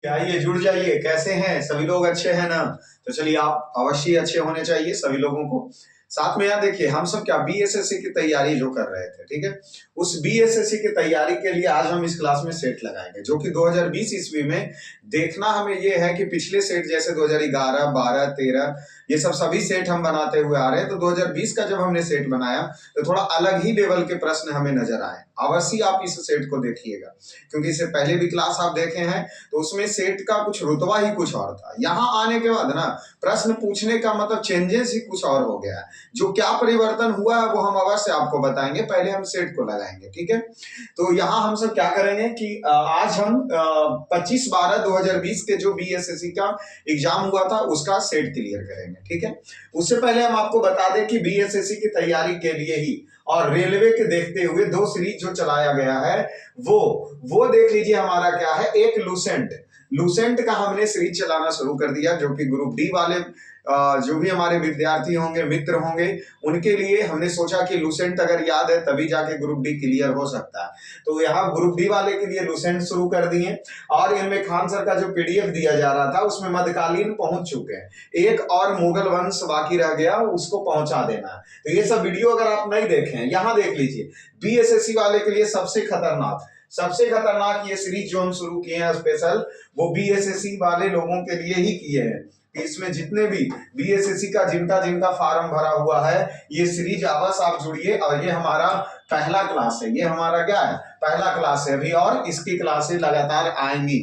आइए जुड़ जाइए। कैसे हैं सभी लोग? अच्छे हैं ना? तो चलिए, आप अवश्य अच्छे होने चाहिए सभी लोगों को। साथ में यहाँ देखिए, हम सब क्या बीएसएससी की तैयारी जो कर रहे थे, ठीक है, उस बीएसएससी की तैयारी के लिए आज हम इस क्लास में सेट लगाएंगे, जो कि 2020 ईस्वी में देखना हमें ये है कि पिछले सेट जैसे 2011, 12, 13 ये सब सभी सेट हम बनाते हुए आ रहे हैं। तो 2020 का जब हमने सेट बनाया तो थोड़ा अलग ही लेवल के प्रश्न हमें नजर आए। अवश्य आप इस सेट को देखिएगा, क्योंकि इससे पहले भी क्लास आप देखे हैं तो उसमें सेट का कुछ रुतबा ही कुछ और था। यहाँ आने के बाद ना प्रश्न पूछने का मतलब चेंजेस ही कुछ और हो गया है। जो क्या परिवर्तन हुआ है वो हम अवश्य आपको बताएंगे, पहले हम सेट को लगाएंगे, ठीक है। तो यहाँ हम सब क्या करेंगे कि आज हम 25/12/2020 के जो बीएसएससी का एग्जाम हुआ था उसका सेट क्लियर करेंगे, ठीक है। उससे पहले हम आपको बता दें कि बीएसएससी की तैयारी के लिए ही और रेलवे के देखते हुए दो सीरीज जो चलाया गया है वो देख लीजिए। हमारा क्या है, एक लूसेंट का हमने सीरीज चलाना शुरू कर दिया, जो कि ग्रुप डी वाले जो भी हमारे विद्यार्थी होंगे, मित्र होंगे, उनके लिए हमने सोचा कि लूसेंट अगर याद है तभी जाके ग्रुप डी क्लियर हो सकता है। तो यहाँ ग्रुप डी वाले के लिए लूसेंट शुरू कर दिए और इनमें खान सर का जो पीडीएफ दिया जा रहा था उसमें मध्यकालीन पहुंच चुके हैं। एक और मुगल वंश बाकी रह गया, उसको पहुंचा देना है। तो ये सब वीडियो अगर आप नहीं देखे हैं, यहाँ देख लीजिए। बीएसएससी वाले के लिए सबसे खतरनाक ये सीरीज जो हम शुरू किए हैं स्पेशल, वो बीएसएससी वाले लोगों के लिए ही किए हैं। इसमें जितने भी बीएसएससी का जिनका फार्म भरा हुआ है, ये सीरीज अवश्य आप जुड़िए। और ये हमारा पहला क्लास है, ये हमारा क्या है, पहला क्लास है अभी, और इसकी क्लासें लगातार आएंगी,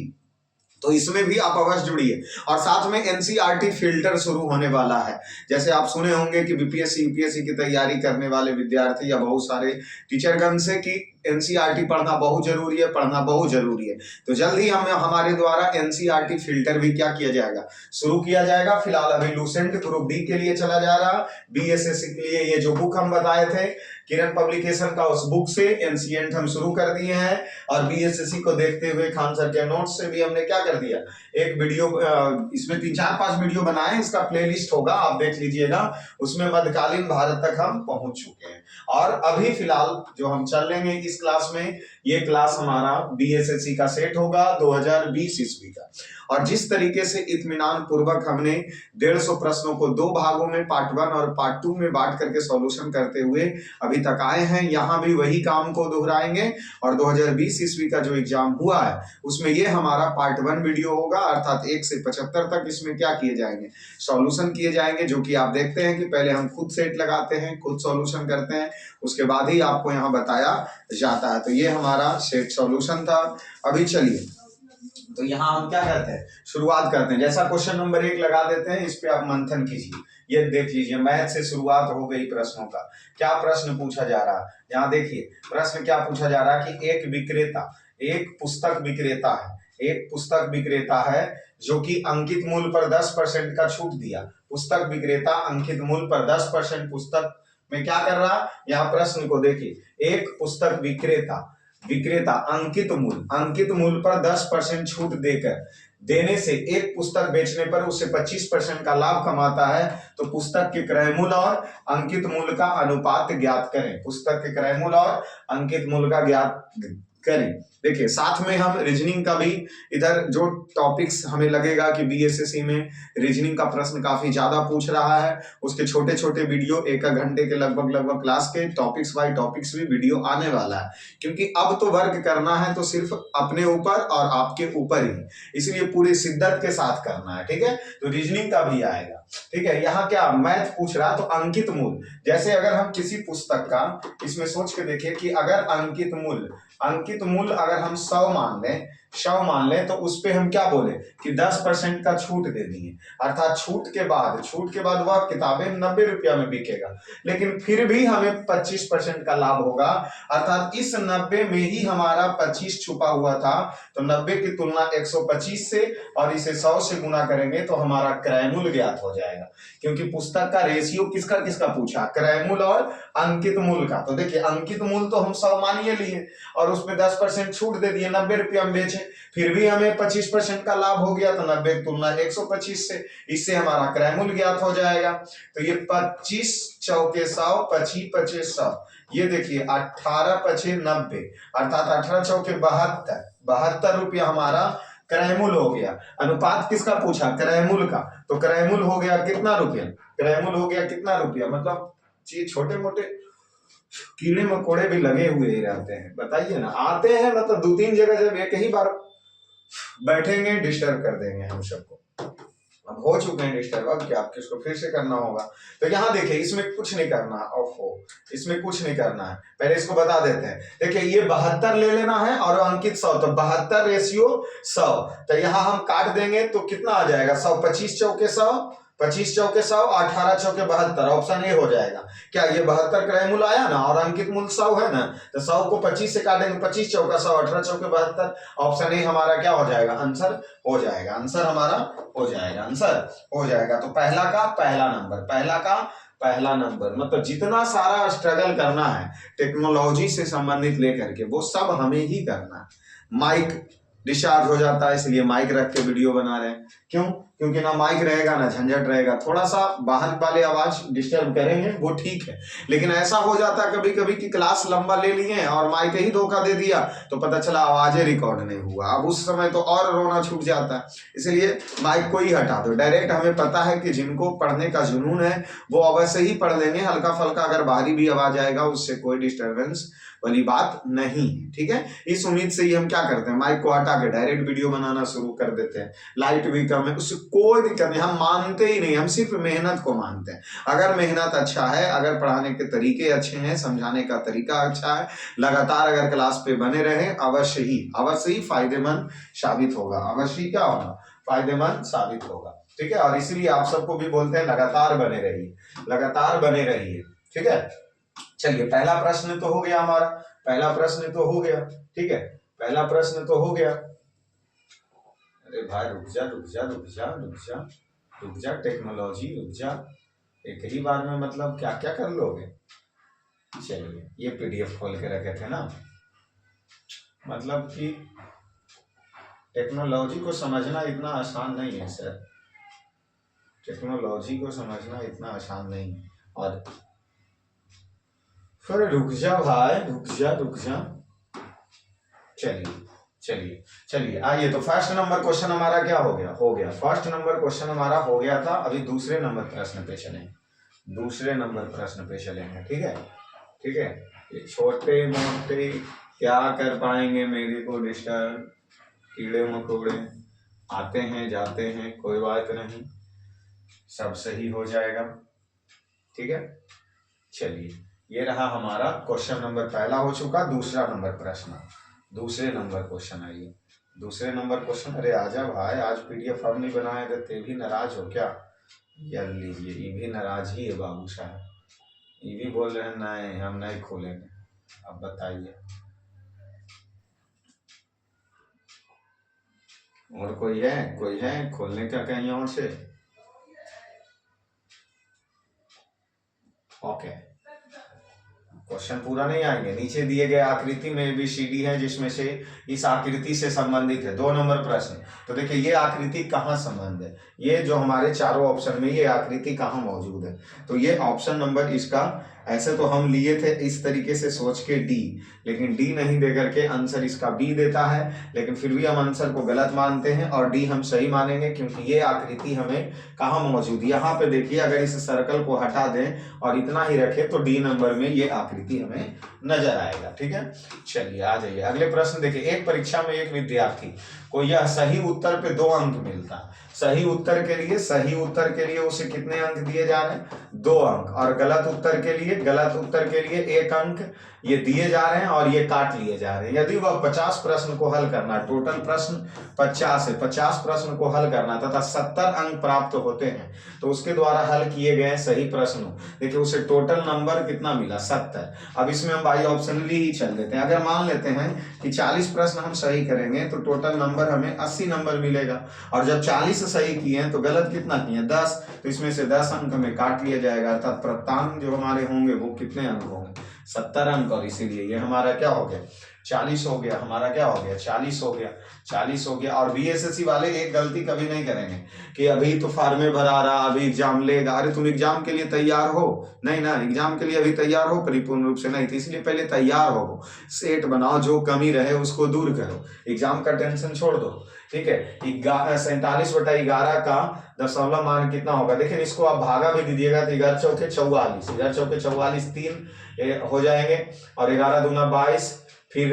तो इसमें भी आप अवश्य जुड़िए। और साथ में एनसीईआरटी फिल्टर शुरू होने वाला है। जैसे आप सुने होंगे कि बीपीएससी यूपीएससी की तैयारी करने वाले विद्यार्थी या बहुत सारे टीचरगण से कि एनसीईआरटी पढ़ना बहुत जरूरी है। तो जल्द ही हम हमारे द्वारा एनसीईआरटी फिल्टर भी क्या किया जाएगा, शुरू किया जाएगा। फिलहाल अभी लूसेंट ग्रुप डी के लिए चला जा रहा, बीएसएससी के लिए ये जो बुक हम बताए थे किरण पब्लिकेशन का, उस बुक से एनसीएंट हम शुरू कर दिए हैं। और बीएसएससी को देखते हुए खान सर के नोट्स से भी हमने क्या कर दिया, एक वीडियो, इसमें 3-4-5 वीडियो बनाए, इसका प्लेलिस्ट होगा, आप देख लीजिएगा। उसमें मध्यकालीन भारत तक हम पहुंच चुके हैं। और अभी फिलहाल जो हम चल लेंगे इस क्लास में, ये क्लास हमारा बीएसएससी का सेट होगा 2020 ईस्वी का। और जिस तरीके से इत्मीनान पूर्वक हमने 150 प्रश्नों को 2 भागों में, पार्ट 1 और पार्ट 2 में बांट करके सॉल्यूशन करते हुए अभी तक आए हैं, यहाँ भी वही काम को दोहराएंगे। और 2020 ईस्वी का जो एग्जाम हुआ है उसमें ये हमारा पार्ट 1 वीडियो होगा, अर्थात 1 से 75 तक इसमें क्या किए जाएंगे, सॉल्यूशन किए जाएंगे। जो कि आप देखते हैं कि पहले हम खुद सेट लगाते हैं, खुद सॉल्यूशन करते हैं, उसके बाद ही आपको यहाँ बताया जाता है। तो ये हमारा सेट सॉल्यूशन था। अभी चलिए, तो यहाँ हम क्या करते हैं, शुरुआत करते हैं। जैसा क्वेश्चन नंबर 1 लगा देते हैं, इस पे आप मंथन कीजिए। ये देख लीजिए, मैथ से शुरुआत हो गई प्रश्नों का। क्या प्रश्न पूछा जा रहा है, यहाँ देखिए प्रश्न क्या पूछा जा रहा है कि एक पुस्तक विक्रेता है जो कि अंकित मूल्य पर 10% का छूट दिया। पुस्तक विक्रेता अंकित मूल्य पर 10% पुस्तक में क्या कर रहा, यहाँ प्रश्न को देखिए। एक पुस्तक विक्रेता अंकित मूल्य पर 10% छूट देने से एक पुस्तक बेचने पर उसे 25% का लाभ कमाता है। तो पुस्तक के क्रय मूल्य और अंकित मूल्य का अनुपात ज्ञात करें। पुस्तक के क्रय मूल्य और अंकित मूल्य का ज्ञात करें। देखिए, साथ में हम रीजनिंग का भी, इधर जो टॉपिक्स हमें लगेगा कि बीएसएससी में रीजनिंग का प्रश्न काफी ज्यादा पूछ रहा है, उसके छोटे छोटे वीडियो 1 घंटे के लगभग क्लास के टॉपिक्स बाय टॉपिक्स भी वीडियो आने वाला है। क्योंकि अब तो वर्क करना है तो सिर्फ अपने ऊपर और आपके ऊपर ही, इसलिए पूरी शिद्दत के साथ करना है, ठीक है। तो रीजनिंग का भी आएगा, ठीक है। यहाँ क्या मैथ पूछ रहा, तो अंकित मूल्य, जैसे अगर हम किसी पुस्तक का, इसमें सोच के देखिए कि अगर अंकित मूल्य अगर हम 100 मान लें तो उस पे हम क्या बोले कि 10% का छूट दे दिए, अर्थात छूट के बाद वह किताबें 90 रुपया में बिकेगा, लेकिन फिर भी हमें 25% का लाभ होगा। अर्थात इस 90 में ही हमारा 25 छुपा हुआ था। तो 90 की तुलना 125 से और इसे 100 से गुना करेंगे तो हमारा क्रय मूल्य ज्ञात हो जाएगा। क्योंकि पुस्तक का रेशियो किसका पूछा, क्रय मूल्य और अंकित मूल्य का। तो देखिए, अंकित मूल्य तो हम 100 मानिए लिए और उसमें 10% छूट दे दिए, 90 रुपया में बेचे, फिर भी हमें 25% का लाभ हो गया। तो 90 की तुलना 125 से, इससे हमारा क्रय मूल्य ज्ञात हो जाएगा। तो ये 25 चौके 100, 25 पचे 100, ये देखिए 18 पचे 90, अर्थात 18 चौके 72 रुपया हमारा क्रयमूल हो गया। अनुपात किसका पूछा? क्रयमूल का। तो क्रयमूल हो गया कितना रुपया? क्रयमूल हो गया कितना रुपया? मतलब ये छोटे मोटे कीड़े मकोड़े भी लगे हुए ही रहते हैं, बताइए ना, आते हैं मतलब 2-3 जगह जब एक ही बार बैठेंगे डिस्टर्ब कर देंगे हम सबको। अब हो चुके हैं डिस्टर्ब, अब क्या आपको इसको फिर से करना होगा। तो यहाँ देखिए इसमें कुछ नहीं करना, ओफो इसमें कुछ नहीं करना है, पहले इसको बता देते हैं। देखिए ये 72 ले लेना है और अंकित 100, तो 72:100। तो यहाँ हम काट देंगे तो कितना आ जाएगा? 100, 25 चौके 100, 25 चौके 100, 18 चौके 72, ऑप्शन ए हो जाएगा। क्या ये 72 क्रयमूल आया ना और अंकित मूल 100 है ना, तो 100 को 25 से काटेंगे, 25 चौका 100, 18 चौके 72, ऑप्शन ए हमारा क्या हो जाएगा? आंसर हो जाएगा, आंसर हमारा हो जाएगा, आंसर हो जाएगा। तो पहला का पहला नंबर, पहला का पहला नंबर, मतलब जितना सारा स्ट्रगल करना है टेक्नोलॉजी से संबंधित लेकर के वो सब हमें ही करना है। माइक डिस्चार्ज हो जाता है इसलिए माइक रख के वीडियो बना रहे हैं, क्यों? क्योंकि ना माइक रहेगा ना झंझट रहेगा, थोड़ा सा बाहर वाले आवाज डिस्टर्ब करेंगे वो ठीक है, लेकिन ऐसा हो जाता है कभी कभी कि क्लास लंबा ले लिए और माइक ही धोखा दे दिया तो पता चला आवाजें रिकॉर्ड नहीं हुआ, अब उस समय तो और रोना छूट जाता है। इसलिए माइक को ही हटा दो डायरेक्ट। हमें पता है कि जिनको पढ़ने का जुनून है वो अवश्य ही पढ़ लेंगे, हल्का फल्का अगर बाहरी भी आवाज आएगा उससे कोई डिस्टर्बेंस वाली बात नहीं है, ठीक है। इस उम्मीद से ही हम क्या करते हैं, माइक को हटा के डायरेक्ट वीडियो बनाना शुरू कर देते हैं। लाइट भी कम है, उससे कोई दिक्कत नहीं, हम मानते ही नहीं, हम सिर्फ मेहनत को मानते हैं। अगर मेहनत अच्छा है, अगर पढ़ाने के तरीके अच्छे हैं, समझाने का तरीका अच्छा है, लगातार अगर क्लास पे बने रहे, अवश्य ही फायदेमंद साबित होगा, अवश्य ही क्या होगा? फायदेमंद साबित होगा, ठीक है। और इसीलिए आप सबको भी बोलते हैं लगातार बने रहिए, लगातार बने रहिए, ठीक है। चलिए पहला प्रश्न तो हो गया हमारा, पहला प्रश्न तो हो गया, ठीक है, पहला प्रश्न तो हो गया। अरे भाई रुक जा रुक जा रुक जा रुक जा रुक जा, टेक्नोलॉजी रुक जा, एक ही बार में मतलब क्या क्या कर लोगे। चलिए ये पीडीएफ खोल के रखे थे ना, मतलब कि टेक्नोलॉजी को समझना इतना आसान नहीं है सर, टेक्नोलॉजी को समझना इतना आसान नहीं है। और फिर रुक जा भाई रुक जा रुक जा। चलिए चलिए चलिए आइए, तो फर्स्ट नंबर क्वेश्चन हमारा क्या हो गया? हो गया, फर्स्ट नंबर क्वेश्चन हमारा हो गया था। अभी दूसरे नंबर प्रश्न पे चलेंगे, दूसरे नंबर प्रश्न पे चलेंगे, ठीक है, ठीक है। ये छोटे मोटे क्या कर पाएंगे मेरे को डिस्टर्ब, कीड़े मकोड़े आते हैं जाते हैं, कोई बात नहीं, सब सही हो जाएगा, ठीक है। चलिए ये रहा हमारा क्वेश्चन नंबर पहला हो चुका। दूसरा नंबर प्रश्न, दूसरे नंबर क्वेश्चन आइए, दूसरे नंबर क्वेश्चन। अरे आजा भाई, आज पीडीएफ हम नहीं बनाए थे, ते भी नाराज हो क्या? यार लीजिए, ये भी नाराज ही है बाबू साहब, ये भी बोल रहे हैं नहीं हम नहीं खोलेंगे। अब बताइए और कोई है खोलने का कहीं और से? ओके, क्वेश्चन पूरा नहीं आएंगे। नीचे दिए गए आकृति में ABCD है जिसमें से इस आकृति से संबंधित है 2 नंबर प्रश्न। तो देखिए ये आकृति कहाँ संबंध है, ये जो हमारे चारों ऑप्शन में ये आकृति कहाँ मौजूद है, तो ये ऑप्शन नंबर इसका, ऐसे तो हम लिए थे इस तरीके से सोच के D, लेकिन D नहीं दे करके आंसर इसका B देता है, लेकिन फिर भी हम आंसर को गलत मानते हैं और D हम सही मानेंगे क्योंकि ये आकृति हमें कहाँ मौजूद, यहाँ पे देखिए अगर इस सर्कल को हटा दें और इतना ही रखें तो D नंबर में ये आकृति हमें नजर आएगा, ठीक है। चलिए आ जाइए अगले प्रश्न। देखिए एक परीक्षा में एक विद्यार्थी को यह सही उत्तर पे 2 अंक मिलता है, सही उत्तर के लिए उसे कितने अंक दिए जा रहे हैं? 2 अंक, और गलत उत्तर के लिए 1 अंक ये दिए जा रहे हैं और ये काट लिए जा रहे हैं। यदि वह 50 प्रश्न को हल करना, टोटल प्रश्न 50 है, 50 प्रश्न को हल करना तथा 70 अंक प्राप्त होते हैं तो उसके द्वारा हल किए गए सही प्रश्नों, देखिए उसे टोटल नंबर कितना मिला? 70। अब इसमें हम बाई ऑप्शनली ही चल देते हैं। अगर मान लेते हैं कि 40 प्रश्न हम सही करेंगे तो टोटल नंबर हमें 80 नंबर मिलेगा, और जब 40 सही किए हैं तो गलत कितना किए? 10, तो इसमें से 10 अंक हमें काट लिया जाएगा, अर्थात प्रत्यांक जो हमारे होंगे वो कितने अंक होंगे? 70 अंक, और इसीलिए ये हमारा क्या हो गया? 40 हो गया, हमारा क्या हो गया? 40 हो गया, 40 हो गया। और BSSC वाले एक गलती कभी नहीं करेंगे कि अभी तो फार्मे भरा रहा, अभी एग्जाम लेगा। अरे तुम एग्जाम के लिए तैयार हो? नहीं ना, एग्जाम के लिए अभी तैयार हो परिपूर्ण रूप से नहीं, तो इसलिए पहले तैयार हो, सेट बनाओ, जो कमी रहे उसको दूर करो, एग्जाम का टेंशन छोड़ दो। ठीक है। 47/11 का दशमलव मान कितना होगा, देखिए इसको आप भागा भी दीजिएगा तो 11 चौके 44, 11 चौके 44 3 हो जाएंगे, और 11 दूना 22, फिर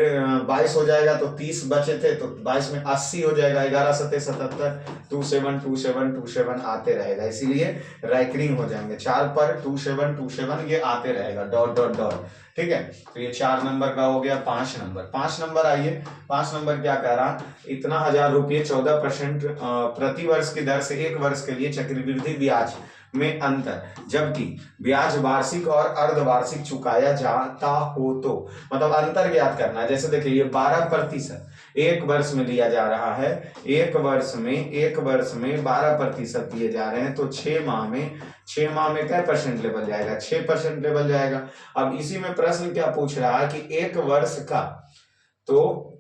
22 हो जाएगा तो 30 बचे थे तो 22 में 80 हो जाएगा, 11 सत्ते 77, 272727 आते रहेगा, इसीलिए रैकरिंग हो जाएंगे 4 पर 2727 ये आते रहेगा डॉट डॉट डॉट, ठीक है। तो ये 4 नंबर का हो गया। 5 नंबर आइए, 5 नंबर क्या कह रहा, इतना 1000 रुपये 14% प्रति वर्ष की दर से 1 वर्ष के लिए चक्रवृद्धि ब्याज में अंतर, जबकि ब्याज वार्षिक और अर्धवार्षिक चुकाया जाता हो तो, मतलब अंतर ज्ञात करना है। जैसे देखिए ये 12% 1 वर्ष में लिया जा रहा है, 1 वर्ष में 12% दिए जा रहे हैं, तो 6 माह में क्या परसेंट लेवल जाएगा, 6% लेवल जाएगा। अब इसी में प्रश्न क्या पूछ रहा है कि 1 वर्ष का, तो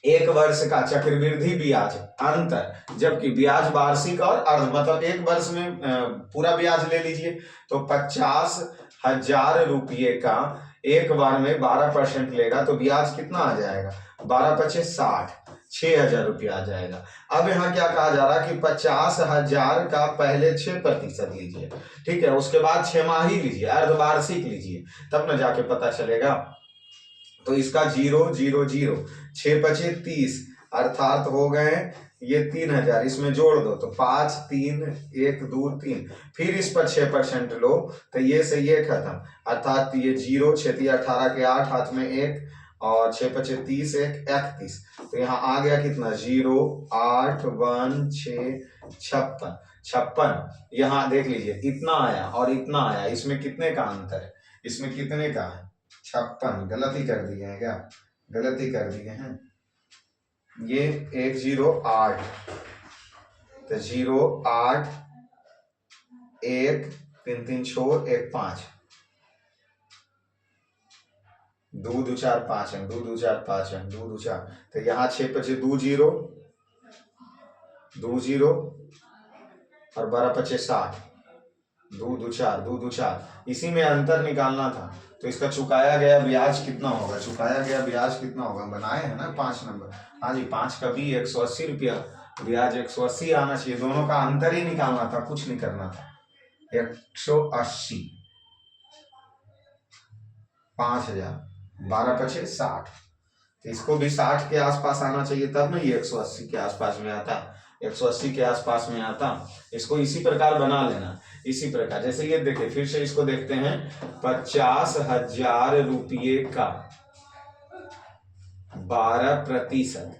1 वर्ष का चक्रवृद्धि ब्याज अंतर, जबकि ब्याज वार्षिक और अर्ध, मतलब 1 वर्ष में पूरा ब्याज ले लीजिए तो 50,000 रुपये का 1 बार में 12% लेगा तो ब्याज कितना आ जाएगा, 12 पचे 60, 6,000 रुपया आ जाएगा। अब यहाँ क्या कहा जा रहा है कि 50,000 का पहले 6% लीजिए, ठीक है, उसके बाद 6 माही लीजिए, अर्धवार्षिक लीजिए, तब न जाके पता चलेगा। तो इसका 0 0 0, 6 पचे 30, अर्थात हो गए ये 3,000, इसमें जोड़ दो तो 5 3 1 2 3, फिर इस पर 6% लो तो ये से ये खत्म, अर्थात ये 0 6 18 के 8, हाथ में 1 और 6 पचे 30 1 31, तो यहाँ आ गया कितना 0 8 1 6 56, यहाँ देख लीजिए इतना आया और इतना आया, इसमें कितने का अंतर है, इसमें कितने का है 56, गलती कर दिए हैं क्या, गलती कर दिए हैं, ये 108, तो 0 8 1 3 3 छोड़ 1 5, 2 2 4 5 है, 2 2 4 5 है, 2 2 4, तो यहाँ 6 पचे 2 0 2 0 और 12 पचे 60, 2 2 4 2 2 4, इसी में अंतर निकालना था। तो इसका चुकाया गया ब्याज कितना होगा, चुकाया गया ब्याज कितना होगा, बनाए हैं ना 5 नंबर, हाँ जी, 5 का भी 180 रुपया ब्याज 180 आना चाहिए, दोनों का अंतर ही निकालना था, कुछ नहीं करना था। 180 5,000 12 पचे 60, तो इसको भी 60 के आसपास आना चाहिए, तब ना ये 180 के आसपास में आता, 180 के आसपास में आता। इसको इसी प्रकार बना लेना, इसी प्रकार, जैसे ये देखिए फिर से इसको देखते हैं, 50,000 रुपये का 12%,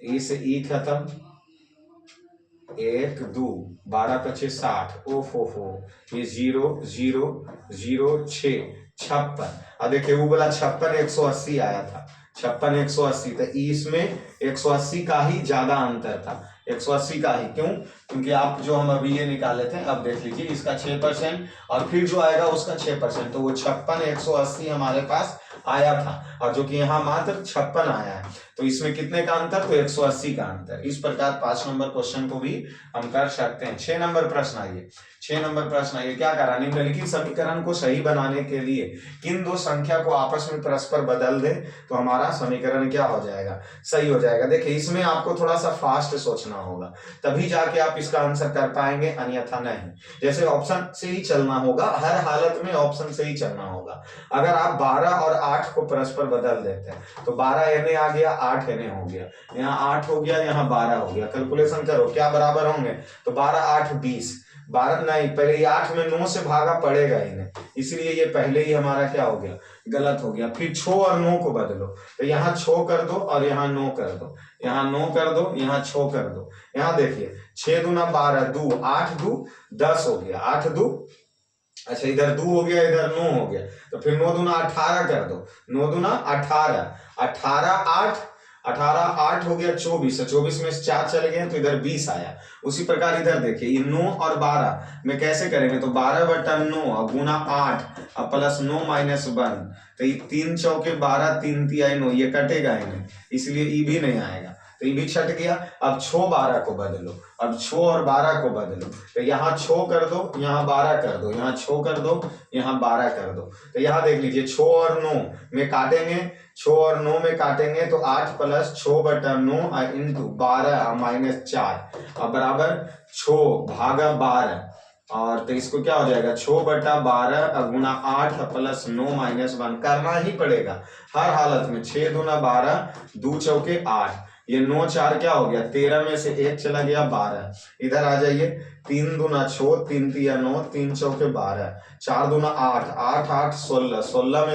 इस ई खत्म, 1 2 12 पचे 60, ओफो ये 0 0 0 6 56, अब देखिए वो बोला 56 180 आया था, 56 180, तो इसमें 180 का ही ज्यादा अंतर था, 180 का ही, क्यों, क्योंकि आप जो हम अभी ये निकाले थे, अब देख लीजिए इसका 6% और फिर जो आएगा उसका 6%, तो वो 56 180 हमारे पास आया था, और जो कि यहाँ मात्र 56 आया है, तो इसमें कितने का अंतर, तो 180 का अंतर। इस प्रकार 5 नंबर क्वेश्चन को भी हम कर सकते हैं। 6 नंबर प्रश्न आइए, 6 नंबर प्रश्न आइए, क्या करा, निम्नलिखित समीकरण को सही बनाने के लिए किन दो संख्या को आपस में परस्पर बदल दे तो हमारा समीकरण क्या हो जाएगा, सही हो जाएगा। देखिए इसमें आपको थोड़ा सा फास्ट सोचना होगा, तभी जाके आप इसका आंसर कर पाएंगे, अन्यथा नहीं। जैसे ऑप्शन से ही चलना होगा, हर हालत में ऑप्शन से ही चलना होगा। अगर आप 12 और 8 को परस्पर बदल देते हैं तो 12 एने आ गया, 8 एने हो गया, यहाँ 8 हो गया, यहाँ 12 हो गया, कैलकुलेशन करो क्या बराबर होंगे, तो 12 8 20, 12 नहीं, पहले ये 8 में 9 से भागा पड़ेगा ही नहीं, इसलिए ये पहले ही हमारा क्या हो गया, गलत हो गया। फिर 6 और 9 को बदलो, तो यहाँ 6 कर दो और यहाँ 9 कर दो, यहाँ 9 कर दो, यहाँ 6 कर दो, यहाँ देखिए 6 दूना 12, 2 8 2 10 हो गया, 8 2, अच्छा इधर 2 हो गया, इधर 9 हो गया, तो फिर 9 दूना 18 कर दो, 9 दूना 18, 18 8, 18 8 हो गया 24, 24 में 4 चले गए तो इधर 20 आया। उसी प्रकार इधर देखिए ये 9 और 12 में कैसे करेंगे, तो 12/9 गुना 8 और प्लस 9 माइनस 1, तो ये 3 चौके 12, 3 तिहाई 9, ये कटेगा ही नहीं, इसलिए ई भी नहीं आएगा। तो ये भी छट गया। अब 6 12 को बदलो, अब 6 और 12 को बदलो, तो यहाँ 6 कर दो, यहाँ 12 कर दो, यहाँ 6 कर दो, यहाँ 12 कर दो। तो यहाँ देख लीजिए 6 और 9 में काटेंगे, 6 और 9 में काटेंगे तो 8 प्लस 6 बटा 9 इंटू 12 माइनस 4 अब बराबर 6 भागा 12, और तो इसको क्या हो जाएगा 6 बटा 12 गुना 8 प्लस 9 माइनस 1 करना ही पड़ेगा हर हालत में। 6 दूना 12, 2 चौके 8, ये 9 4 क्या हो गया 13 में से 1 चला गया 12, इधर आ जाइए 3 दूना 6, 3 तिया 9, 3 चौके 12, 4 दूना 8, 8 8 16, 16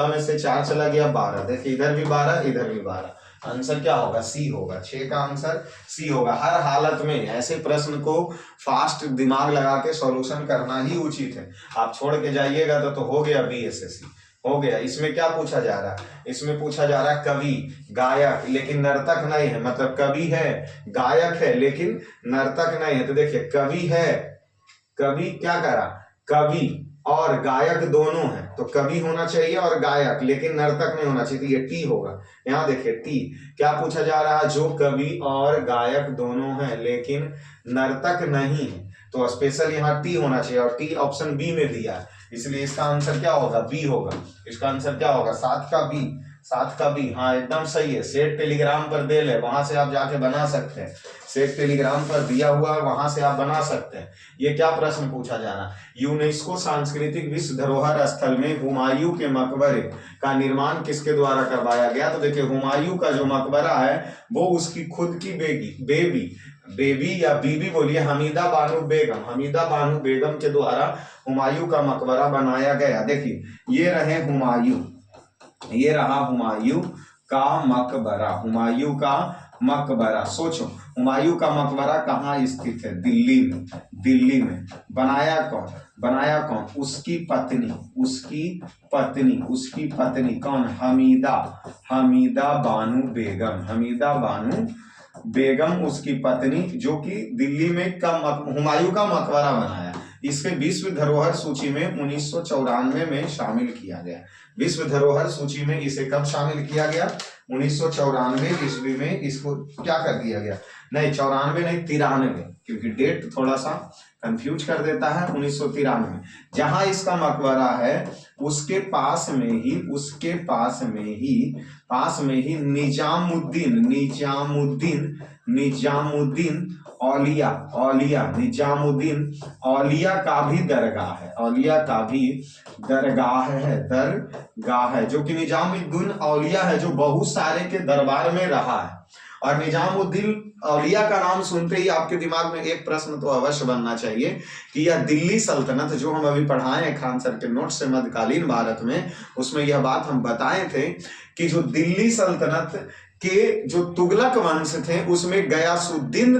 में से 4 चला गया 12, देखिए इधर भी 12 इधर भी 12, आंसर क्या होगा सी होगा, 6 का आंसर सी होगा। हर हालत में ऐसे प्रश्न को फास्ट दिमाग लगा के सॉल्यूशन करना ही उचित है। आप छोड़ के जाइएगा तो हो गया बीएसएससी, हो गया। इसमें क्या पूछा जा रहा है, इसमें पूछा जा रहा है कवि गायक लेकिन नर्तक नहीं है, मतलब कवि है गायक है लेकिन नर्तक नहीं है। तो देखिए कवि है, कवि क्या करा, कवि और गायक दोनों है, तो कवि होना चाहिए और गायक, लेकिन नर्तक नहीं होना चाहिए, तो ये टी होगा। यहाँ देखिए टी क्या पूछा जा रहा है, जो कवि और गायक दोनों है लेकिन नर्तक नहीं है, तो स्पेशल यहाँ टी होना चाहिए, और टी ऑप्शन बी में दिया है, इसलिए इसका आंसर क्या होगा बी होगा। इसका आंसर क्या होगा 7 का बी, 7 का बी, हाँ एकदम सही है। सेट टेलीग्राम पर दे ले, वहां से आप जाके बना सकते हैं, सेट टेलीग्राम पर दिया हुआ है वहां से आप बना सकते हैं। ये क्या प्रश्न पूछा जा रहा है, यूनेस्को सांस्कृतिक विश्व धरोहर स्थल में हुमायूं के मकबरे का निर्माण किसके द्वारा करवाया गया। तो देखिए हुमायूं का जो मकबरा है वो उसकी खुद की बेबी या बीबी बोलिए, हमीदा बानो बेगम, हमीदा बानो बेगम के द्वारा हुमायूं का मकबरा बनाया गया। देखिए ये रहे हुमायूं, ये रहा हुमायूं का मकबरा, हुमायूं का मकबरा। सोचो हुमायूं का मकबरा कहाँ स्थित है, दिल्ली में, दिल्ली में। बनाया कौन, बनाया कौन, उसकी पत्नी, उसकी पत्नी, उसकी पत्नी कौन, हमीदा, हमीदा बानो बेगम, हमीदा बानो बेगम उसकी पत्नी, जो कि दिल्ली में हुमायूं का मकबरा बनाया। इसे विश्व धरोहर सूची में 1994 में शामिल किया गया। विश्व धरोहर सूची में इसे कब शामिल किया गया, 1994 ईस्वी में इसको क्या कर दिया गया, नहीं 94 नहीं 93, क्योंकि डेट थोड़ा सा कंफ्यूज कर देता है। 1993 जहां इसका मकबरा है उसके पास में ही, उसके पास में ही निजामुद्दीन औलिया, निजामुद्दीन औलिया का भी दरगाह है, औलिया का भी दरगाह है, जो कि निजामुद्दीन औलिया है जो बहुत सारे के दरबार में रहा है। और निजामुद्दीन औलिया का नाम सुनते ही आपके दिमाग में एक प्रश्न तो अवश्य बनना चाहिए कि यह दिल्ली सल्तनत, जो हम अभी पढ़ाए हैं खान सर के नोट से मध्यकालीन भारत में, उसमें यह बात हम बताए थे कि जो दिल्ली सल्तनत के जो तुगलक वंश थे उसमें गयासुद्दीन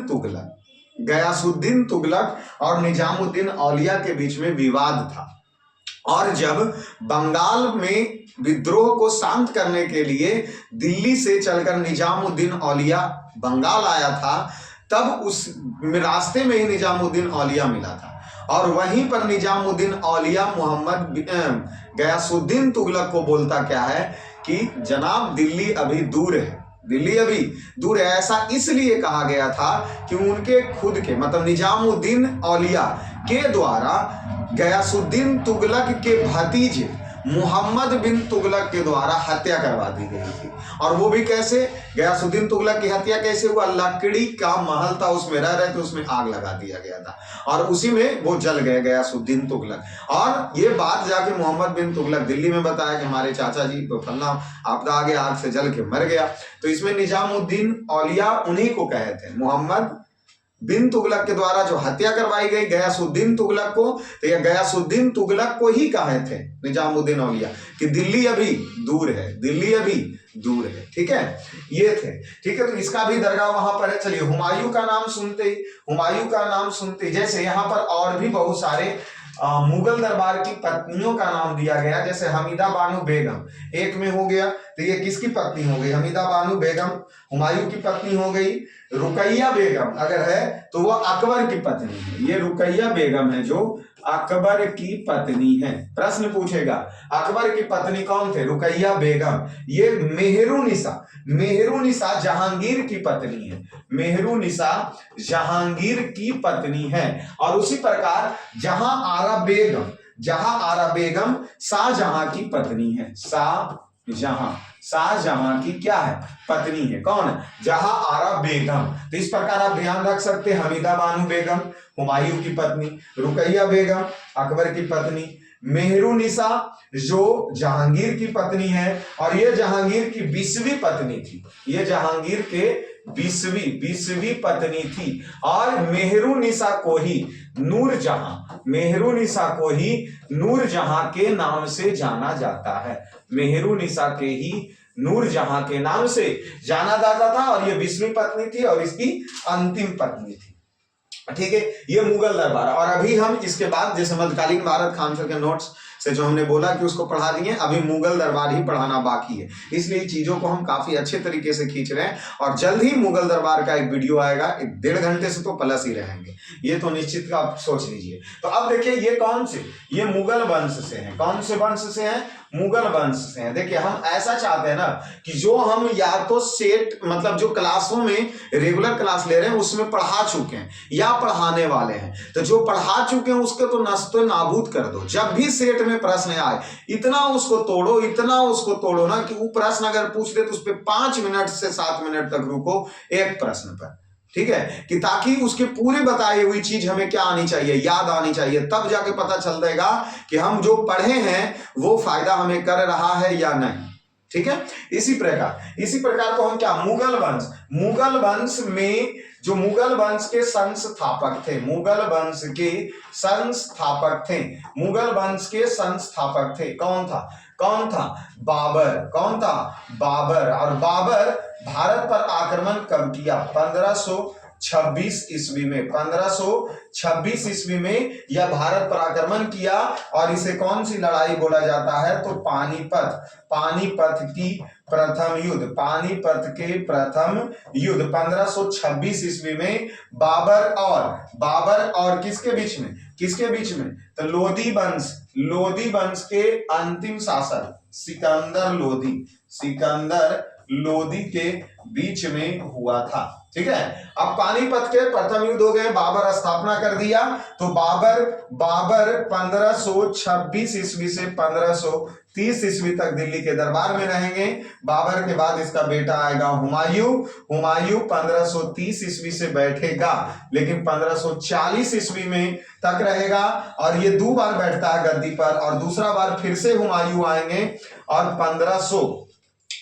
तुगलक और निजामुद्दीन औलिया के बीच में विवाद था। और जब बंगाल में विद्रोह को शांत करने के लिए दिल्ली से चलकर निजामुद्दीन औलिया बंगाल आया था, तब उस रास्ते में ही निजामुद्दीन औलिया मिला था। और वहीं पर निजामुद्दीन औलिया मोहम्मद गयासुद्दीन तुगलक को बोलता क्या है कि जनाब दिल्ली अभी दूर है, दिल्ली अभी दूर है। ऐसा इसलिए कहा गया था कि उनके खुद के मतलब निजामुद्दीन औलिया के द्वारा गयासुद्दीन तुगलक के भतीजे मोहम्मद बिन तुगलक के द्वारा हत्या करवा दी गई थी। और वो भी कैसे, गयासुद्दीन तुगलक की हत्या कैसे हुआ, लकड़ी का महल था उसमें रह रहे थे, उसमें आग लगा दिया गया था और उसी में वो जल गए गयासुद्दीन तुगलक। और ये बात जाके मोहम्मद बिन तुगलक दिल्ली में बताया कि हमारे चाचा जी तो फलना आपदा आ गया, आग से जल के मर गया। तो इसमें निजामुद्दीन औलिया उन्हीं को कहे थे, मोहम्मद बिन तुगलक के द्वारा जो हत्या करवाई गई गयासुद्दीन तुगलक को, तो यह गयासुद्दीन तुगलक को ही कहे थे निजामुद्दीन औलिया कि दिल्ली अभी दूर है, दिल्ली अभी दूर है। ठीक है, ये थे। ठीक है, तो इसका भी दरगाह वहां पर है। चलिए हुमायूं का नाम सुनते ही जैसे यहाँ पर और भी बहुत सारे मुगल दरबार की पत्नियों का नाम दिया गया, जैसे हमीदा बानो बेगम एक में हो गया, तो ये किसकी पत्नी हो गई? हमीदा बानो बेगम हुमायूं की पत्नी हो गई। रुकैया बेगम अगर है तो वो अकबर की पत्नी है। ये रुकैया बेगम है जो अकबर की पत्नी है। प्रश्न पूछेगा अकबर की पत्नी कौन थे? रुकैया बेगम। ये मेहरुनिसा जहांगीर की पत्नी है। मेहरुनिसा जहांगीर की पत्नी है। और उसी प्रकार जहां आरा बेगम शाहजहां की पत्नी है। शाहजहां की क्या है? पत्नी है। कौन? जहां आरा बेगम। तो इस प्रकार आप ध्यान रख सकते हैं, हमीदा बानो बेगम हुमायूं की पत्नी, रुकैया बेगम अकबर की पत्नी, मेहरुनिसा जो जहांगीर की पत्नी है, और ये जहांगीर की 20वीं पत्नी थी। ये जहांगीर के 20वीं पत्नी थी। और मेहरुनिसा को ही नूरजहां के नाम से जाना जाता है। मेहरुनिसा के ही नूरजहां के नाम से जाना जाता था। और ये 20वीं पत्नी थी और इसकी अंतिम पत्नी थी। ठीक है, ये मुगल दरबार। और अभी हम इसके बाद जैसे मध्यकालीन भारत खान सर के नोट्स से जो हमने बोला कि उसको पढ़ा दिए, अभी मुगल दरबार ही पढ़ाना बाकी है। इसलिए चीजों को हम काफी अच्छे तरीके से खींच रहे हैं। और जल्द ही मुगल दरबार का एक वीडियो आएगा, 1.5 घंटे से तो प्लस ही रहेंगे, ये तो निश्चित आप सोच लीजिए। तो अब देखिए ये कौन से? ये मुगल वंश से हैं। कौन से वंश से हैं? मुगल वंश से हैं। देखिए हम ऐसा चाहते हैं ना कि जो हम या तो सेट मतलब जो क्लासों में रेगुलर क्लास ले रहे हैं उसमें पढ़ा चुके हैं या पढ़ाने वाले हैं, तो जो पढ़ा चुके हैं उसके तो नस्तो नाबूद कर दो। जब भी सेट में प्रश्न आए इतना उसको तोड़ो ना कि वो प्रश्न अगर पूछ दे तो उस पर 5 मिनट से 7 मिनट तक रुको एक प्रश्न पर। ठीक है, कि ताकि उसके पूरे बताई हुई चीज हमें क्या आनी चाहिए, याद आनी चाहिए। तब जाके पता चल जाएगा कि हम जो पढ़े हैं वो फायदा हमें कर रहा है या नहीं। ठीक है, इसी प्रकार को हम क्या मुगल वंश में जो मुगल वंश के संस्थापक थे कौन था? बाबर। और बाबर भारत पर आक्रमण कब किया? 1526 ईस्वी में। 1526 ईस्वी में यह भारत पर आक्रमण किया। और इसे कौन सी लड़ाई बोला जाता है? तो पानीपत के प्रथम युद्ध 1526 ईस्वी में बाबर और किसके बीच में? तो लोदी वंश के अंतिम शासक सिकंदर लोदी के बीच में हुआ था। ठीक है, अब पानीपत के प्रथम युद्ध हो गए, बाबर स्थापना कर दिया। तो बाबर 1526 ईस्वी से 1530 ईस्वी तक दिल्ली के दरबार में रहेंगे। बाबर के बाद इसका बेटा आएगा हुमायूं 1530 ईस्वी से बैठेगा, लेकिन 1540 ईस्वी में तक रहेगा। और ये 2 बार बैठता है गद्दी पर, और दूसरा बार फिर से हुमायूं आएंगे। और 1500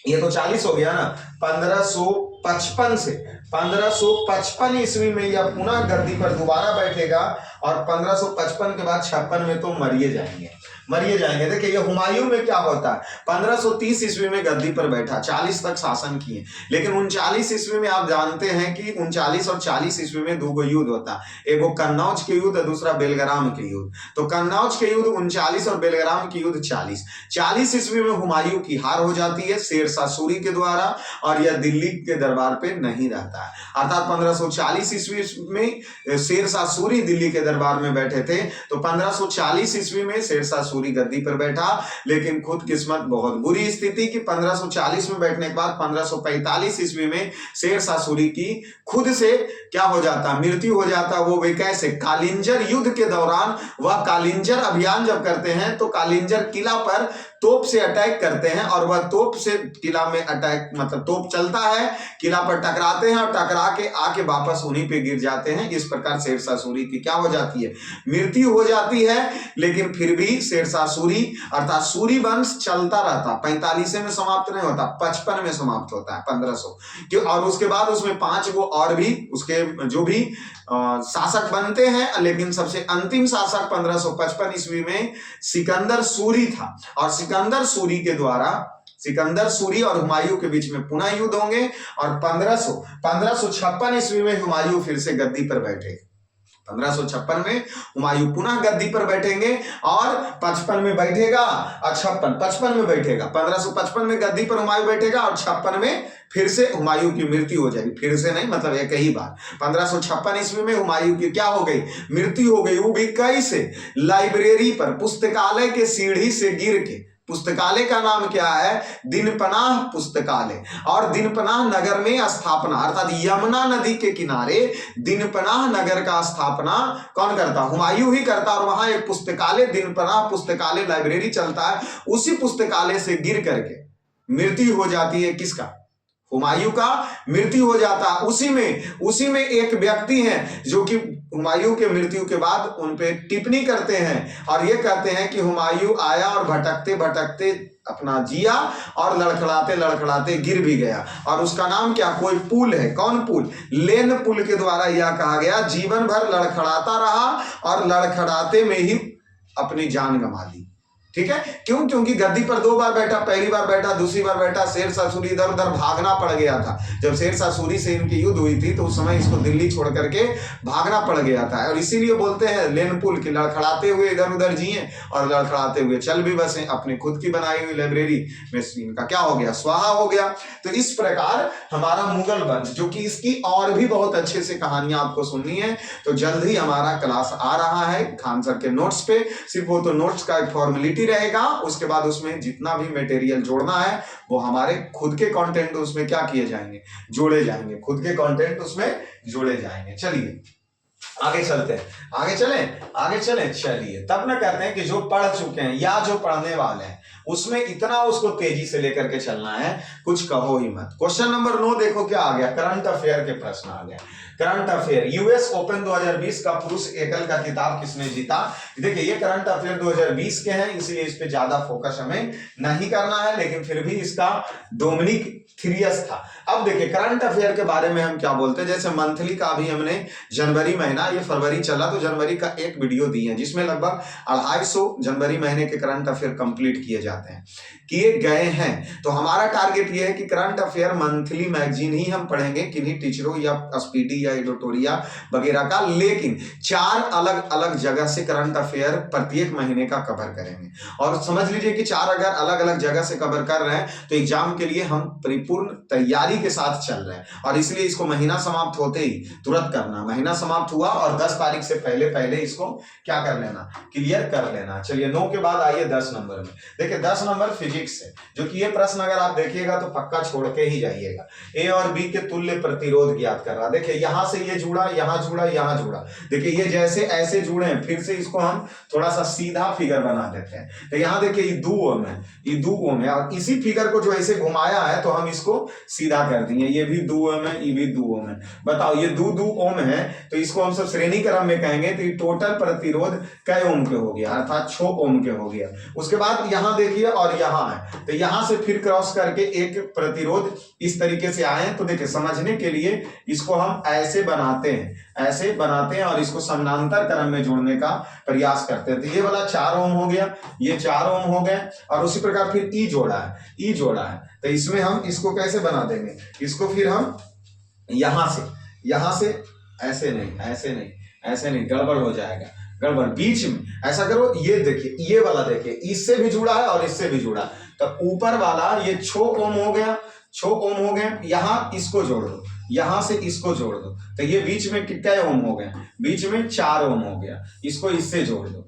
ये तो 40 हो गया ना, 1555 ईस्वी में यह पुनः गद्दी पर दोबारा बैठेगा। और 1555 के बाद 56 में तो मरिए जाएंगे। देखिए ये हुमायूं में क्या होता है, 1530 ईस्वी में गद्दी पर बैठा, 40 तक शासन किए। लेकिन 39 ईस्वी में आप जानते हैं कि 39 और 40 ईस्वी में 2 युद्ध होता है, एक वो कन्नौज के युद्ध, दूसरा बेलग्राम के युद्ध। तो कन्नौज के युद्ध 39 और बेलग्राम के युद्ध 40 ईस्वी में हुमायूं की हार हो जाती है शेरशाह सूरी के द्वारा, और यह दिल्ली के दरबार पे नहीं रहता है। अर्थात 1540 ईस्वी में शेरशाह सूरी दिल्ली के दरबार में बैठे थे, तो 1540 ईस्वी में शेरशाह सूरी गद्दी पर बैठा। लेकिन खुद किस्मत बहुत बुरी स्थिति की 1540 में बैठने के बाद 1545 ईस्वी में शेरशाह सूरी की खुद से क्या हो जाता, मृत्यु हो जाता। वो वे कैसे? कालिंजर युद्ध के दौरान वह कालिंजर अभियान जब करते हैं तो कालिंजर किला पर तोप से अटैक करते हैं, और वह तोप से किला में अटैक मतलब तोप चलता है, किला पर टकराते हैं और टकरा के आके वापस उन्हीं पे गिर जाते हैं। इस प्रकार शेरशाह सूरी की क्या हो जाती है, मृत्यु हो जाती है। लेकिन फिर भी शेरशाह सूरी अर्थात सूरी वंश चलता रहता, 45 में समाप्त नहीं होता, 55 में समाप्त होता है 1500। और उसके बाद उसमें 5 गो और भी उसके जो भी शासक बनते हैं, लेकिन सबसे अंतिम शासक 1555 ईस्वी में सिकंदर सूरी था। और सिकंदर सूरी और हुमायूं के बीच में पुनः युद्ध होंगे। और 1556 ईस्वी में हुमायूं फिर से गद्दी पर बैठे। 1556 में हुमायूं पुनः गद्दी पर बैठेंगे और 55 में बैठेगा और 56 में बैठेगा। 1555 में गद्दी पर हुमायूं बैठेगा और 56 में फिर से हुमायूं की मृत्यु हो जाएगी। फिर से नहीं, मतलब एक ही बार 1556 ईस्वी में हुमायूं की क्या हो गई, मृत्यु हो गई। वो भी कैसे, लाइब्रेरी पर, पुस्तकालय के सीढ़ी से गिर के। पुस्तकालय का नाम क्या है, दिनपनाह पुस्तकालय, और दिनपनाह नगर में स्थापना, अर्थात यमुना नदी के किनारे दिनपनाह नगर का स्थापना कौन करता, हुमायूं ही करता। और वहां एक पुस्तकालय, दिनपनाह पुस्तकालय लाइब्रेरी चलता है। उसी पुस्तकालय से गिर करके मृत्यु हो जाती है किसका, हुमायूं का मृत्यु हो जाता। उसी में एक व्यक्ति हैं जो कि हुमायूं के मृत्यु के बाद उन पे टिप्पणी करते हैं और ये कहते हैं कि हुमायूं आया और भटकते भटकते अपना जिया और लड़खड़ाते लड़खड़ाते गिर भी गया। और उसका नाम क्या, कोई पुल है, कौन पुल, लेन पुल के द्वारा यह कहा गया, जीवन भर लड़खड़ाता रहा और लड़खड़ाते में ही अपनी जान गंवा दी। ठीक है, क्यों, क्योंकि गद्दी पर 2 बार बैठा, पहली बार बैठा, दूसरी बार बैठा, शेरशाह सूरी इधर उधर भागना पड़ गया था। जब शेरशाह सूरी से इनकी युद्ध हुई थी तो उस समय इसको दिल्ली छोड़ करके भागना पड़ गया था। और इसीलिए बोलते हैं लेनपुल की, लड़खड़ाते हुए इधर उधर जिए और लड़खड़ाते हुए चल भी बसे। अपने खुद की बनाई हुई लाइब्रेरी में इनका क्या हो गया, स्वाहा हो गया। तो इस प्रकार हमारा मुगल वंश, जो कि इसकी और भी बहुत अच्छे से कहानियां आपको सुननी है, तो जल्द ही हमारा क्लास आ रहा है खान सर के नोट्स पे। सिर्फ वो तो नोट्स का एक फॉर्मेलिटी रहेगा, उसके बाद उसमें जितना भी मटेरियल जोड़ना है वो हमारे खुद के कंटेंट उसमें क्या किए जाएंगे, जोड़े जाएंगे, खुद के कंटेंट उसमें जोड़े जाएंगे। चलिए आगे चलते हैं, आगे चलें चलिए। तब ना कहते हैं कि जो पढ़ चुके हैं या जो पढ़ने वाले हैं उसमें इतना उसको तेजी से लेकर के चलना है, कुछ कहो ही मत। क्वेश्चन नंबर 9 देखो क्या आ गया, करंट अफेयर के प्रश्न आ गया। करंट अफेयर, यूएस ओपन 2020 का पुरुष एकल का खिताब किसने जीता। देखिए ये करंट अफेयर 2020 के हैं, इसलिए इस पे ज्यादा फोकस हमें नहीं करना है, लेकिन फिर भी इसका डोमिनिक थीरियस था। अब देखिए करंट अफेयर के बारे में हम क्या बोलते हैं, जैसे मंथली का अभी हमने जनवरी महीना, ये फरवरी चला तो जनवरी का एक वीडियो दी है जिसमें लगभग 250 जनवरी महीने के करंट अफेयर कंप्लीट किए जाते हैं, किए गए हैं। तो हमारा टारगेट ये है कि करंट अफेयर मंथली मैगजीन ही हम पढ़ेंगे, किन्हीं टीचरों या स्पीडी या एडिटोरिया वगैरह का, लेकिन 4 अलग अलग जगह से करंट अफेयर प्रत्येक महीने का कवर करेंगे। और समझ लीजिए कि 4 अगर अलग अलग जगह से कवर कर रहे हैं तो एग्जाम के लिए हम पूर्ण तैयारी के साथ चल रहे हैं, और इसलिए इसको महीना समाप्त होते ही तुरंत करना। महीना समाप्त हुआ और 10 तारीख से पहले इसको क्या कर लेना, क्लियर कर लेना। चलिए 9 के बाद आइए 10 नंबर में। देखिए 10 नंबर फिजिक्स है, जो कि ये प्रश्न अगर आप देखिएगा तो पक्का छोड़ के ही जाइएगा। ए और बी के तुल्य प्रतिरोध ज्ञात कर रहा। देखिए यहां से ये जुड़ा, यहां जुड़ा, यहां जुड़ा। देखिए ये जैसे ऐसे जुड़े हैं, फिर से इसको हम थोड़ा सा सीधा फिगर बना देते हैं। तो यहां देखिए ये 2 ओम है, ये 2 ओम है, और इसी फिगर को जो ऐसे घुमाया है तो हम इसको सीधा कर दिए। ये भी 2 ओम है, ये भी 2 ओम है। बताओ ये 2 ओम है तो इसको हम सब श्रेणी क्रम में कहेंगे तो ये टोटल प्रतिरोध कै ओम के हो गया, अर्थात 6 ओम के हो गया। उसके बाद यहां देखिए और यहां है, तो यहां से फिर क्रॉस करके एक प्रतिरोध इस तरीके से आए। तो देखिए समझने के लिए इसको हम ऐसे बनाते हैं और इसको समानांतर क्रम में जोड़ने का प्रयास करते हैं। तो ये वाला 4 ओम हो गया, ये 4 ओम हो गए, और उसी प्रकार फिर ई जोड़ा है। तो इसमें हम इसको कैसे बना देंगे, इसको फिर हम यहां से ऐसे नहीं, गड़बड़ हो जाएगा, गड़बड़ बीच में ऐसा करो। ये देखिए ये वाला देखिए, इससे भी जुड़ा है और इससे भी जुड़ा, तो ऊपर वाला ये 6 ओम हो गया, 6 ओम हो गए। यहां इसको जोड़ दो, यहां से इसको जोड़ दो, तो ये बीच में कितने ओम हो गए, बीच में 4 ओम हो गया। इसको इससे जोड़ दो,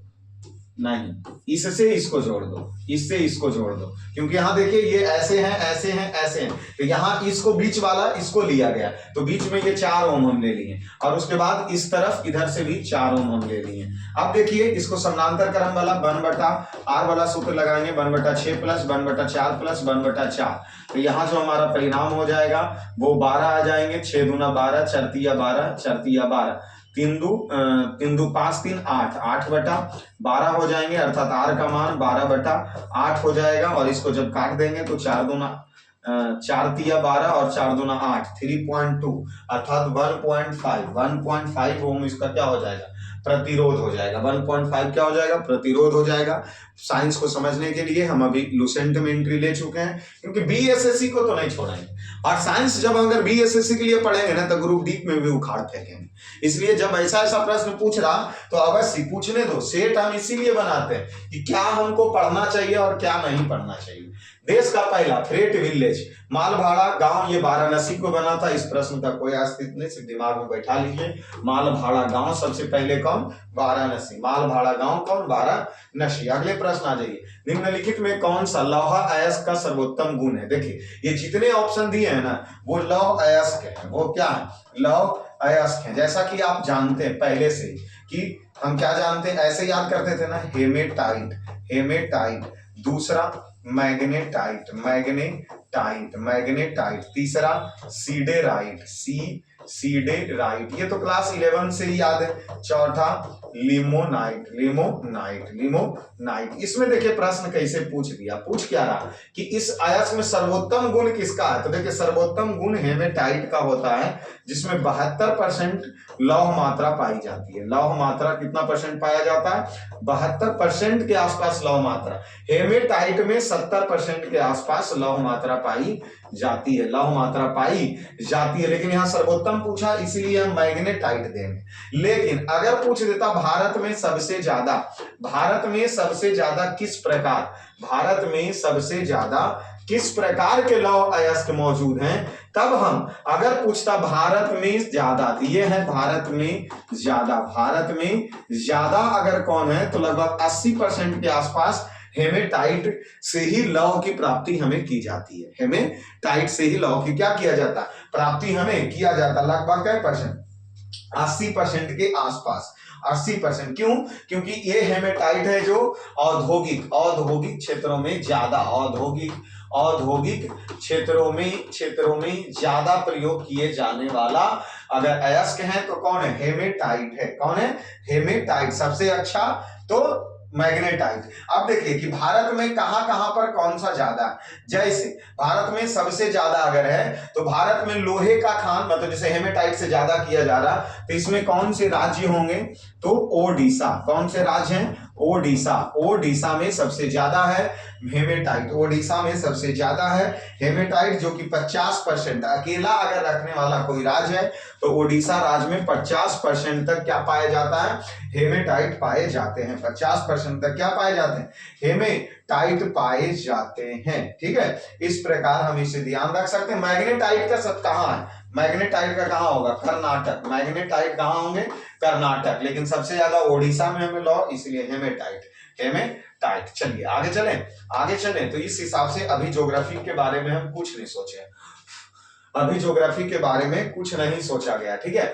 नहीं इससे इसको जोड़ दो, इससे इसको जोड़ दो, क्योंकि यहां देखिए ये ऐसे हैं, तो यहां इसको बीच वाला इसको लिया गया, तो बीच में ये 4 ओम हम ले लिए, और उसके बाद इस तरफ इधर से भी 4 ओम हम ले लिए। अब देखिए इसको समानांतर क्रम वाला 1/r वाला सूत्र लगाएंगे, 1/6 प्लस 1/4 प्लस 1/4। तो यहाँ जो हमारा परिणाम हो जाएगा वो 12 आ जाएंगे। 6 दूना 12, 4 तिया 12, 4 तिया 12, 3 दू 5 3 8, 8/12 हो जाएंगे, अर्थात r का मान 12/8 हो जाएगा। और इसको जब काट देंगे तो 4 दूना 4 तिया 12 और 4 दूना 8, 3.2 अर्थात 1.5 ओम इसका क्या हो जाएगा, प्रतिरोध हो जाएगा। 1.5 क्या हो जाएगा, प्रतिरोध हो जाएगा। साइंस को समझने के लिए हम अभी लुसेंट में एंट्री ले चुके हैं, क्योंकि बीएसएससी को तो नहीं छोड़ेंगे, और साइंस जब अगर बीएसएससी के लिए पढ़ेंगे ना तो ग्रुप डी में भी उखाड़ फेंकेंगे। इसलिए जब ऐसा ऐसा प्रश्न पूछ रहा तो अवश्य पूछने दो। सेट हम इसीलिए बनाते हैं कि क्या हमको पढ़ना चाहिए और क्या नहीं पढ़ना चाहिए। देश का पहला फ्रेट विलेज मालभाड़ा गांव ये वाराणसी को बना था। इस प्रश्न का कोई अस्तित्व नहीं, सिर्फ दिमाग में बैठा लीजिए। मालभाड़ा गांव सबसे पहले कौन? वाराणसी। मालभाड़ा गांव कौन? वाराणसी। अगले प्रश्न आ जाइए। निम्नलिखित में कौन सा लौह अयस्क का सर्वोत्तम गुण है? देखिए ये जितने ऑप्शन दिए हैं ना वो लौह अयस्क है। वो क्या है? लौह अयस्क है। जैसा कि आप जानते हैं पहले से कि हम क्या जानते हैं, ऐसे याद करते थे ना, हेमेटाइट। हेमेटाइट। दूसरा मैग्नेटाइट। मैग्नेटाइट। मैग्नेटाइट। तीसरा सीडेराइट। सीडेराइट, ये तो क्लास 11 से ही याद है। चौथा लिमोनाइट। लिमोनाइट। लिमोनाइट। इसमें देखिए प्रश्न कैसे पूछ दिया। पूछ क्या रहा कि इस अयस्क में सर्वोत्तम गुण किसका है? तो देखिए सर्वोत्तम गुण हेमेटाइट का होता है, जिसमें 72% लौह मात्रा पाई जाती है। लौह मात्रा कितना परसेंट पाया जाता है? 72% के आसपास लौह मात्रा। हेमेटाइट में 70% के आसपास लौह मात्रा पाई जाती है। लौह मात्रा पाई जाती है, लेकिन यहां सर्वोत्तम पूछा इसीलिए हम मैग्नेटाइट देंगे। लेकिन अगर पूछ देता भारत में सबसे ज्यादा, भारत में सबसे ज्यादा किस प्रकार, भारत में सबसे ज्यादा किस प्रकार के लौह अयस्क मौजूद हैं, तब हम अगर पूछता भारत में ज्यादा, ये है भारत में ज्यादा। भारत में ज्यादा अगर कौन है तो लगभग 80% के आसपास हेमेटाइट से ही लौह की प्राप्ति हमें की जाती है। हेमेटाइट से ही लौह की क्या किया जाता? प्राप्ति हमें किया जाता। लगभग क्या परसेंट? 80% के आसपास। 80%। क्यों? क्योंकि ये हेमेटाइट है जो औद्योगिक क्षेत्रों में ज्यादा, औद्योगिक क्षेत्रों में ज्यादा प्रयोग किए जाने वाला अगर अयस्क है तो कौन है? हेमेटाइट है। कौन है? हेमेटाइट। सबसे अच्छा तो मैग्नेटाइट। अब देखिए कि भारत में कहां कहां पर कौन सा ज्यादा है। जैसे भारत में सबसे ज्यादा अगर है तो भारत में लोहे का खान, मतलब जैसे हेमेटाइट से ज्यादा किया जा रहा, तो इसमें कौन से राज्य होंगे? तो ओडिशा। कौन से राज्य हैं? ओडिशा। ओडिशा में सबसे ज्यादा है हेमेटाइट। ओडिशा में सबसे ज्यादा है हेमेटाइट, जो कि 50% अकेला अगर रखने वाला कोई राज्य है तो ओडिशा राज्य में 50% तक क्या पाया जाता है? हेमेटाइट पाए जाते हैं। 50% तक क्या पाए जाते हैं? हेमेटाइट पाए जाते हैं। ठीक है, इस प्रकार हम इसे ध्यान रख सकते हैं। मैग्नेटाइट का सब कहां है? मैग्नेटाइट का कहां होगा? कर्नाटक। मैग्नेटाइट कहां होंगे? कर्नाटक। लेकिन सबसे ज्यादा ओडिशा में हमें लौ, इसलिए हेमेटाइट। हेमेटाइट। चलिए आगे चलें। तो इस हिसाब से अभी ज्योग्राफी के बारे में हम कुछ नहीं सोचे। अभी ज्योग्राफी के बारे में कुछ नहीं सोचा गया। ठीक है,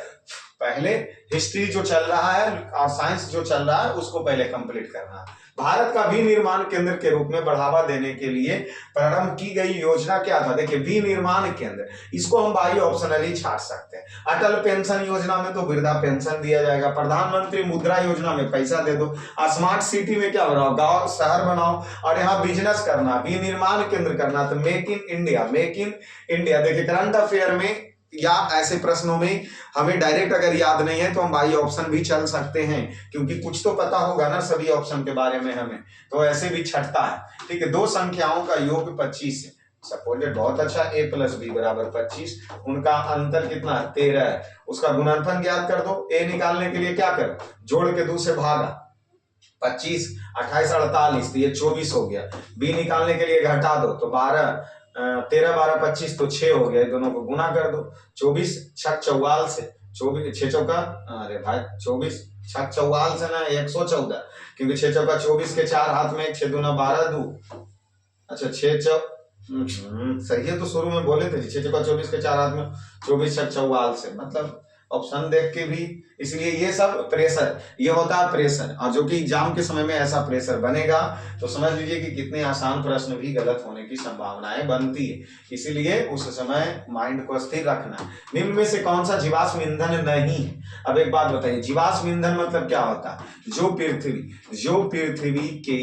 पहले हिस्ट्री जो चल रहा है और साइंस जो चल रहा है उसको पहले कंप्लीट करना है। भारत का विनिर्माण केंद्र के रूप में बढ़ावा देने के लिए प्रारंभ की गई योजना क्या था? देखिए विनिर्माण केंद्र, इसको हम बाई ऑप्शनली छाट सकते हैं। अटल पेंशन योजना में तो वृद्धा पेंशन दिया जाएगा। प्रधानमंत्री मुद्रा योजना में पैसा दे दो। स्मार्ट सिटी में क्या बनाओ? गांव शहर बनाओ और यहाँ बिजनेस करना, विनिर्माण केंद्र करना। तो make in India. Make in India. देखिए करंट अफेयर में या ऐसे प्रश्नों में हमें डायरेक्ट अगर याद नहीं है तो हम बाई ऑप्शन भी चल सकते हैं, क्योंकि कुछ तो पता होगा ना सभी ऑप्शन के बारे में हमें, तो ऐसे भी छटता है। ठीक है, दो संख्याओं का योग 25 है। सपोर्टेड, बहुत अच्छा। a + b = 25। उनका अंतर कितना है? 13 है। उसका गुणनफल ज्ञात कर दो। a निकालने के लिए क्या करो? जोड़ के 2 से भागा। 25 28 48 तो ये 24 हो गया। b निकालने के लिए घटा दो तो 12 13 12 25 तो 6 हो गया। दोनों को गुना कर दो। 24 6 44 से 24 6 चौका, अरे भाई 24 6 44 से ना 114, क्योंकि 6 चौका 24 के 4 हाथ में 6 दूना 12 दू। अच्छा 6 सही है, तो शुरू में बोले थे 6 चौका 24 के 4 हाथ में 24 6 44 से, मतलब ऑप्शन देख के भी। इसलिए ये सब प्रेशर, ये होता है प्रेशर, और जो कि एग्जाम के समय में ऐसा प्रेशर बनेगा तो समझ लीजिए कि कितने आसान प्रश्न भी गलत होने की संभावनाएं बनती है। इसीलिए उस समय माइंड को स्थिर रखना है। निम्न में से कौन सा जीवाश्म ईंधन नहीं है? अब एक बात बताइए, जीवाश्म ईंधन मतलब क्या होता है? जो पृथ्वी के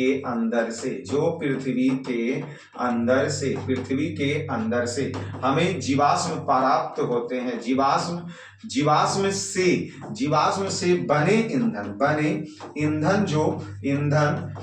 अंदर से हमें जीवाश्म प्राप्त होते हैं। जीवाश्म जीवाश्म से बने ईंधन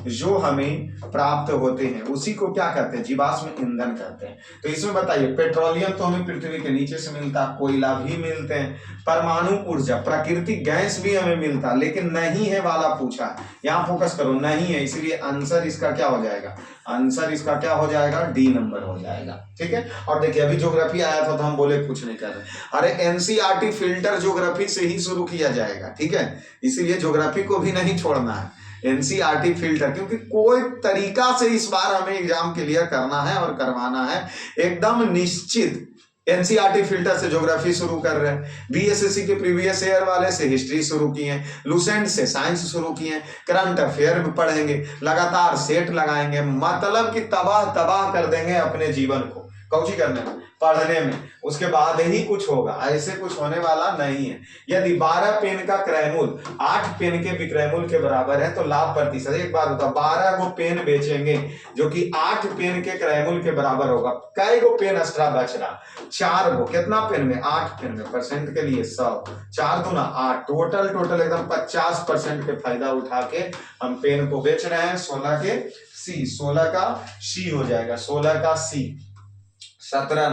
जो हमें प्राप्त होते हैं उसी को क्या कहते हैं, जीवाश्म ईंधन कहते हैं। तो इसमें बताइए, पेट्रोलियम तो हमें पृथ्वी के नीचे से मिलता, कोयला भी मिलते हैं, परमाणु ऊर्जा प्राकृतिक गैस भी हमें मिलता, लेकिन नहीं है वाला पूछा, यहाँ फोकस करो, नहीं है, इसलिए आंसर इसका क्या हो जाएगा, आंसर इसका क्या हो जाएगा, डी नंबर हो जाएगा। ठीक है। और देखिए अभी ज्योग्राफी आया था तो हम बोले कुछ नहीं कर रहे, अरे एनसीईआरटी फिल्टर ज्योग्राफी से ही शुरू किया जाएगा। ठीक है, इसीलिए ज्योग्राफी को भी नहीं छोड़ना है, एनसीईआरटी फिल्टर, क्योंकि कोई तरीका से इस बार हमें एग्जाम क्लियर करना है और करवाना है एकदम निश्चित। एनसीईआरटी फिल्टर से ज्योग्राफी शुरू कर रहे हैं, बीएसएससी के प्रीवियस ईयर वाले से हिस्ट्री शुरू किए हैं, लुसेंट से साइंस शुरू किए हैं, करंट अफेयर भी पढ़ेंगे, लगातार सेट लगाएंगे, मतलब कि तबाह कर देंगे अपने जीवन को कौची करने में, पढ़ने में, उसके बाद ही कुछ होगा, ऐसे कुछ होने वाला नहीं है। यदि 12 पेन का क्रयमूल 8 पेन के विक्रयमूल के बराबर है तो लाभ प्रतिशत, एक बार होता 12 गो पेन बेचेंगे जो कि 8 पेन के क्रयमूल के बराबर होगा, कई गो पेन एक्स्ट्रा बच रहा, 4 गो, कितना पेन में, 8 पेन में, परसेंट के लिए 100, 4 दूना 8, टोटल एकदम 50% के फायदा उठा के हम पेन को बेच रहे हैं। 16 का सी हो जाएगा, 16 का सी। 17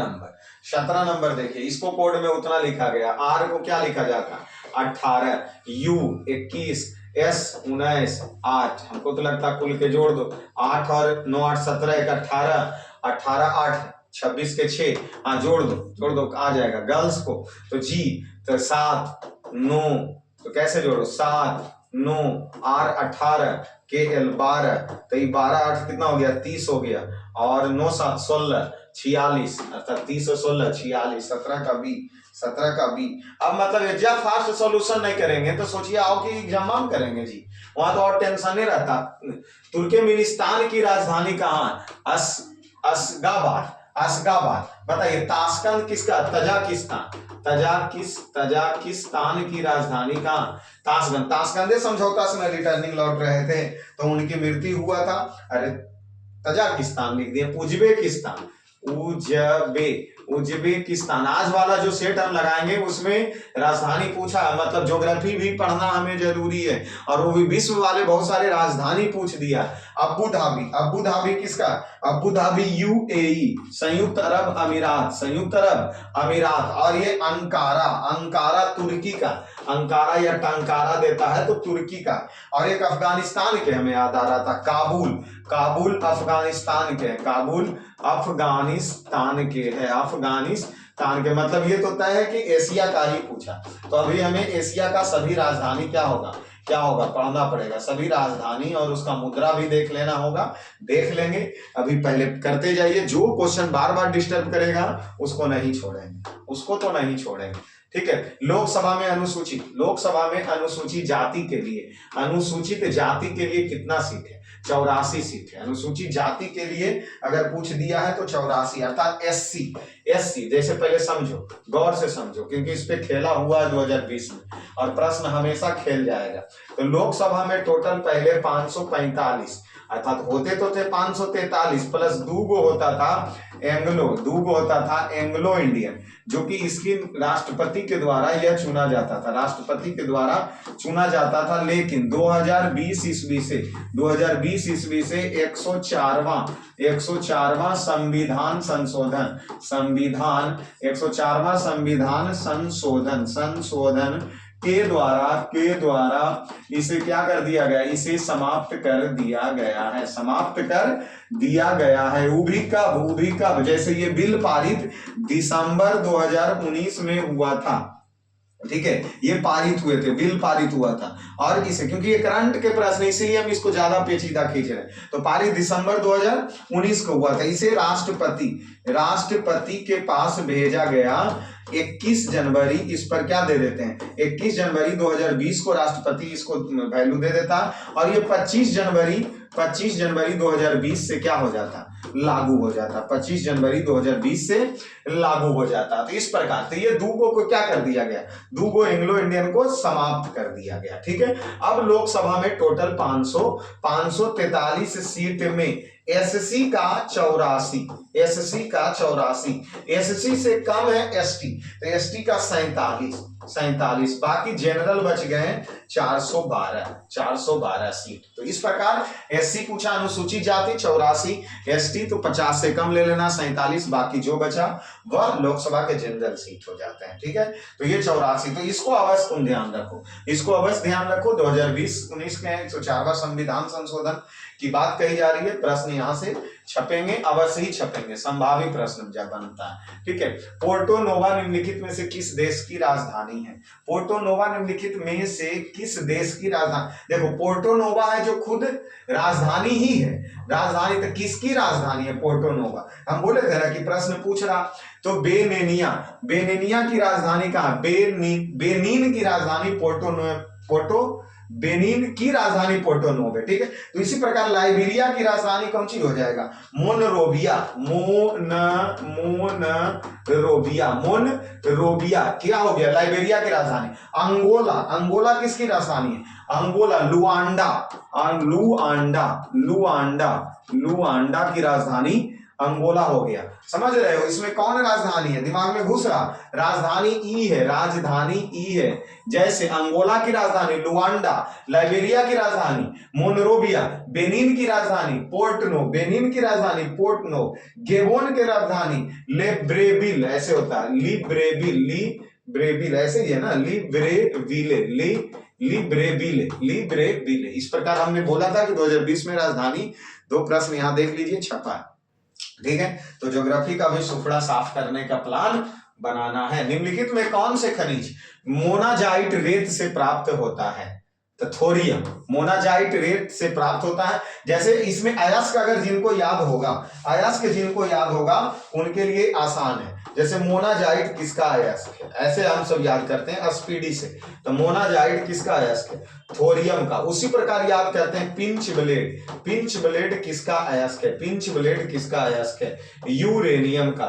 नंबर देखिए, इसको कोड में उतना लिखा गया, आर को क्या लिखा जाता, 18, यू 21, एस 19, 8, हमको तो लगता कुल के जोड़ दो, 8 और 9 8 17, 1 18, 18 8 26 के 6, हाँ जोड़ दो आ जाएगा। गर्ल्स को तो जी तो 7 9, तो कैसे जोड़ो, 7 9, आर 18, के एल 12, तो ये 12 8 कितना हो गया, 30 हो गया, और 9 7 16 46, अर्थात 30 और 16 46, 17 का बी। अब मतलब एग्जाम फास्ट सॉल्यूशन नहीं करेंगे तो सोचिए आओ कि एग्जाम करेंगे जी, वहां तो और टेंशन नहीं रहता। तुर्कमेनिस्तान की राजधानी कहाँ, अशगाबाद। बताइए ताशकंद किसका, तजाकिस्तान की राजधानी कहाँ, ताशकंद समझौता से रिटर्निंग लौट रहे थे तो उनकी मृत्यु हुआ था, अरे तजाकिस्तान लिख दिए, उज्बेकिस्तान। आज वाला जो सेट हम लगाएंगे उसमें राजधानी पूछा है, मतलब ज्योग्राफी भी पढ़ना हमें जरूरी है, और वो भी विश्व वाले बहुत सारे राजधानी पूछ दिया। अबू धाबी किसका, अबू धाबी यूएई, संयुक्त अरब अमीरात। और ये अंकारा तुर्की का, अंकारा या टंकारा देता है तो तुर्की का। और एक अफगानिस्तान के हमें याद आ रहा था, काबुल अफगानिस्तान के, अफगानिस्तान के, मतलब ये तो तय है कि एशिया का ही पूछा, तो अभी हमें एशिया का सभी राजधानी क्या होगा पढ़ना पड़ेगा, सभी राजधानी, और उसका मुद्रा भी देख लेना होगा, देख लेंगे। अभी पहले करते जाइए, जो क्वेश्चन बार बार डिस्टर्ब करेगा उसको नहीं छोड़ेंगे, ठीक है। लोकसभा में अनुसूचित जाति के लिए कितना सीट है, 84 सीट है। अनुसूचित जाति के लिए अगर पूछ दिया है तो 84, अर्थात एससी। जैसे पहले समझो, गौर से समझो, क्योंकि इस पे खेला हुआ है 2020 में और प्रश्न हमेशा खेल जाएगा। तो लोकसभा में टोटल पहले 545, अर्थात होते तो थे 543 प्लस 2 होता था एंग्लो इंडियन, जो कि इसकी राष्ट्रपति के द्वारा यह चुना जाता था, लेकिन 2020 ईस्वी से 104वां संविधान संशोधन के द्वारा इसे क्या कर दिया गया, इसे समाप्त कर दिया गया है। वो भी कब, जैसे ये बिल पारित दिसंबर 2019 में हुआ था, ठीक है, ये बिल पारित हुआ था। और इसे क्योंकि ये करंट के प्रश्न, इसीलिए हम इसको ज्यादा पेचीदा खींच रहे हैं, तो पारित दिसंबर 2019 को हुआ था। इसे राष्ट्रपति के पास भेजा गया 21 जनवरी, इस पर क्या दे देते हैं, 21 जनवरी 2020 को राष्ट्रपति इसको वैल्यू दे देता, और ये 25 जनवरी 2020 से क्या हो जाता, लागू हो जाता, 25 जनवरी 2020 से लागू हो जाता। तो इस प्रकार तो ये 2 को क्या कर दिया गया, 2 एंग्लो इंडियन को समाप्त कर दिया गया, ठीक है। अब लोकसभा में टोटल 543 सीट में एससी का 84, एससी से कम है एसटी, तो एसटी का 47, 47, बाकी जनरल बच गए 412 सीट। तो इस प्रकार एससी पूछा अनुसूचित जाति 84, एसटी तो 50 से कम ले लेना 47, बाकी जो बचा वह लोकसभा के जनरल सीट हो जाते हैं। ठीक है, तो ये 84, तो इसको अवश्य तुम ध्यान रखो, इसको अवश्य ध्यान रखो। 2020-19 के 104वां संविधान संशोधन की बात कही जा रही है, प्रश्न यहां से छपेंगे, अवश्य ही छपेंगे, संभावित प्रश्न जब बनता है। ठीक है, पोर्टो नोवा निम्नलिखित में से किस देश की राजधानी है? पोर्टो नोवा निम्नलिखित में से किस देश की राजधानी? देखो पोर्टो नोवा है जो खुद राजधानी ही है, राजधानी तो किसकी राजधानी है? पोर्टो नोवा। हम बोले थे ना कि प्रश्न पूछ रहा, तो बेनिनिया की राजधानी कहाँ? बेनिन की राजधानी पोर्टो बेनिन की राजधानी पोर्टो नोव है। ठीक है, तो इसी प्रकार लाइबेरिया की राजधानी कौन सी हो जाएगा? मोनरोविया क्या हो गया? लाइबेरिया की राजधानी। अंगोला किसकी राजधानी है? अंगोला लुआंडा की राजधानी अंगोला हो गया। समझ रहे हो इसमें कौन राजधानी है? दिमाग में घुस रहा, राजधानी ई है। जैसे अंगोला की राजधानी लुआंडा, लाइबेरिया की राजधानी मोनरोविया, बेनिन की राजधानी बेनिन की राजधानी पोर्ट नो, गेबोन की राजधानी लिब्रेविल, ऐसे होता है लिब्रेविल ऐसे ही है ना, लिब्रेविले। इस प्रकार हमने बोला था कि 2020 में राजधानी, दो प्रश्न यहां देख लीजिए छपा है। ठीक है, तो ज्योग्राफी का भी सुफड़ा साफ करने का प्लान बनाना है। निम्नलिखित में कौन से खनिज मोनाजाइट रेत से प्राप्त होता है? तो थोरियम मोनाजाइट रेत से प्राप्त होता है। जैसे इसमें अयस्क अगर जिनको याद होगा उनके लिए आसान है। जैसे मोनाजाइट किसका अयस्क है? ऐसे हम सब याद करते हैं स्पीडी से, तो मोनाजाइट किसका अयस्क है? थोरियम का। उसी प्रकार याद करते हैं पिंच ब्लेड किसका अयस्क है? किसका अयस्क है? यूरेनियम का।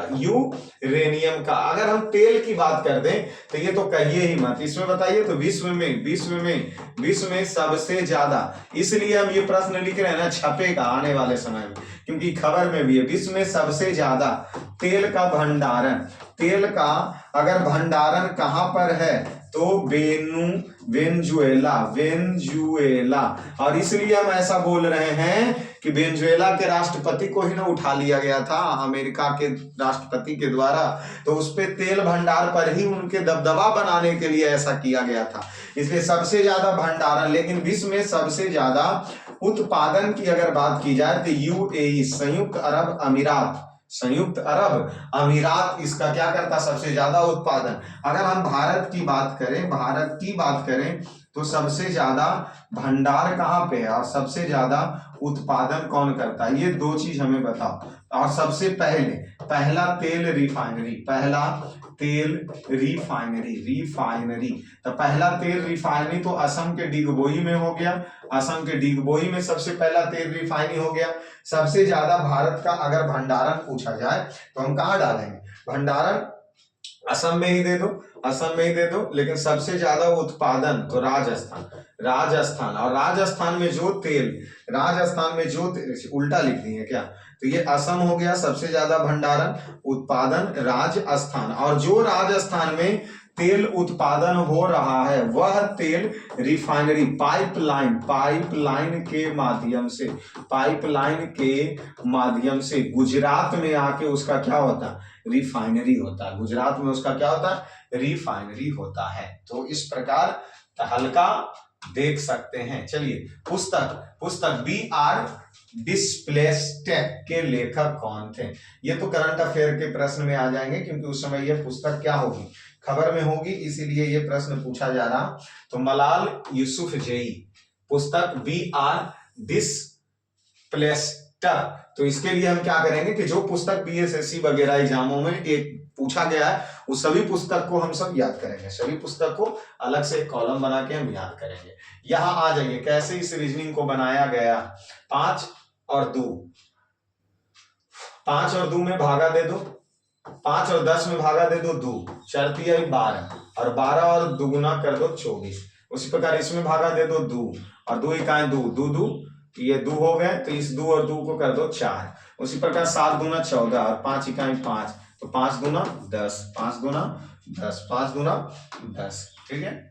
अगर हम तेल की बात कर दें तो ये तो कहिए ही मत, इसमें बताइए तो विश्व में सबसे ज्यादा, इसलिए हम ये प्रश्न लिख रहे हैं ना, छपेगा आने वाले समय में, क्योंकि खबर में भी है विश्व में सबसे ज्यादा तेल का अगर भंडारण कहां पर है तो वेनेजुएला। और इसलिए हम ऐसा बोल रहे हैं कि वेनेजुएला के राष्ट्रपति को ही ना उठा लिया गया था अमेरिका के राष्ट्रपति के द्वारा, तो उस पे तेल भंडार पर ही उनके दबदबा बनाने के लिए ऐसा किया गया था, इसलिए सबसे ज्यादा भंडारण। लेकिन विश्व में सबसे ज्यादा उत्पादन की अगर बात की जाए तो यूएई, संयुक्त अरब अमीरात इसका क्या करता? सबसे ज्यादा उत्पादन। अगर हम भारत की बात करें तो सबसे ज्यादा भंडार कहां पे है और सबसे ज्यादा उत्पादन कौन करता है? ये दो चीज हमें बताओ। और सबसे पहला तेल रिफाइनरी, तो पहला तेल रिफाइनरी तो असम के डिगबोई में हो गया। असम के डिगबोई में सबसे पहला तेल रिफाइनरी हो गया। सबसे ज्यादा भारत का अगर भंडारण पूछा जाए तो हम कहाँ डालेंगे? भंडारण असम में ही दे दो, लेकिन सबसे ज्यादा उत्पादन तो राजस्थान। और राजस्थान में जो तेल उल्टा लिख दिए क्या? तो ये असम हो गया सबसे ज्यादा भंडारण उत्पादन राजस्थान। और जो राजस्थान में तेल उत्पादन हो रहा है वह तेल रिफाइनरी पाइपलाइन के माध्यम से गुजरात में आके उसका क्या होता है? रिफाइनरी होता है। गुजरात में उसका क्या होता है? रिफाइनरी होता है। तो इस प्रकार हल्का देख सकते हैं। चलिए पुस्तक बी.आर. डिस्प्लेस्ड के लेखक कौन थे? ये तो करंट अफेयर के प्रश्न में आ जाएंगे, क्योंकि उस समय यह पुस्तक क्या होगी? खबर में होगी, इसीलिए ये प्रश्न पूछा जा रहा। तो मलाल यूसुफजई, पुस्तक बी.आर. डिस्प्लेस्ड। तो इसके लिए हम क्या करेंगे कि जो पुस्तक बीएसएससी वगैरह एग्जामों में एक पूछा गया है उस सभी पुस्तक को हम सब याद करेंगे, सभी पुस्तक को अलग से एक कॉलम बना के हम याद करेंगे। यहां आ जाइए कैसे इस रीजनिंग को बनाया गया। 5 और 2 में भागा दे दो, 5 और 10 में भागा दे दो 2, 4 तिया 12, और 12 और दुगुना कर दो 24। उसी प्रकार इसमें भागा दे दो 2 और 2 इकाई 2, ये 2 हो गए, तो इस 2 और 2 को कर दो 4। उसी प्रकार 7 दूना 14 और 5 इकाई 5, तो 5 दूना 10, 5 दूना 10, 5 दूना 10। ठीक है,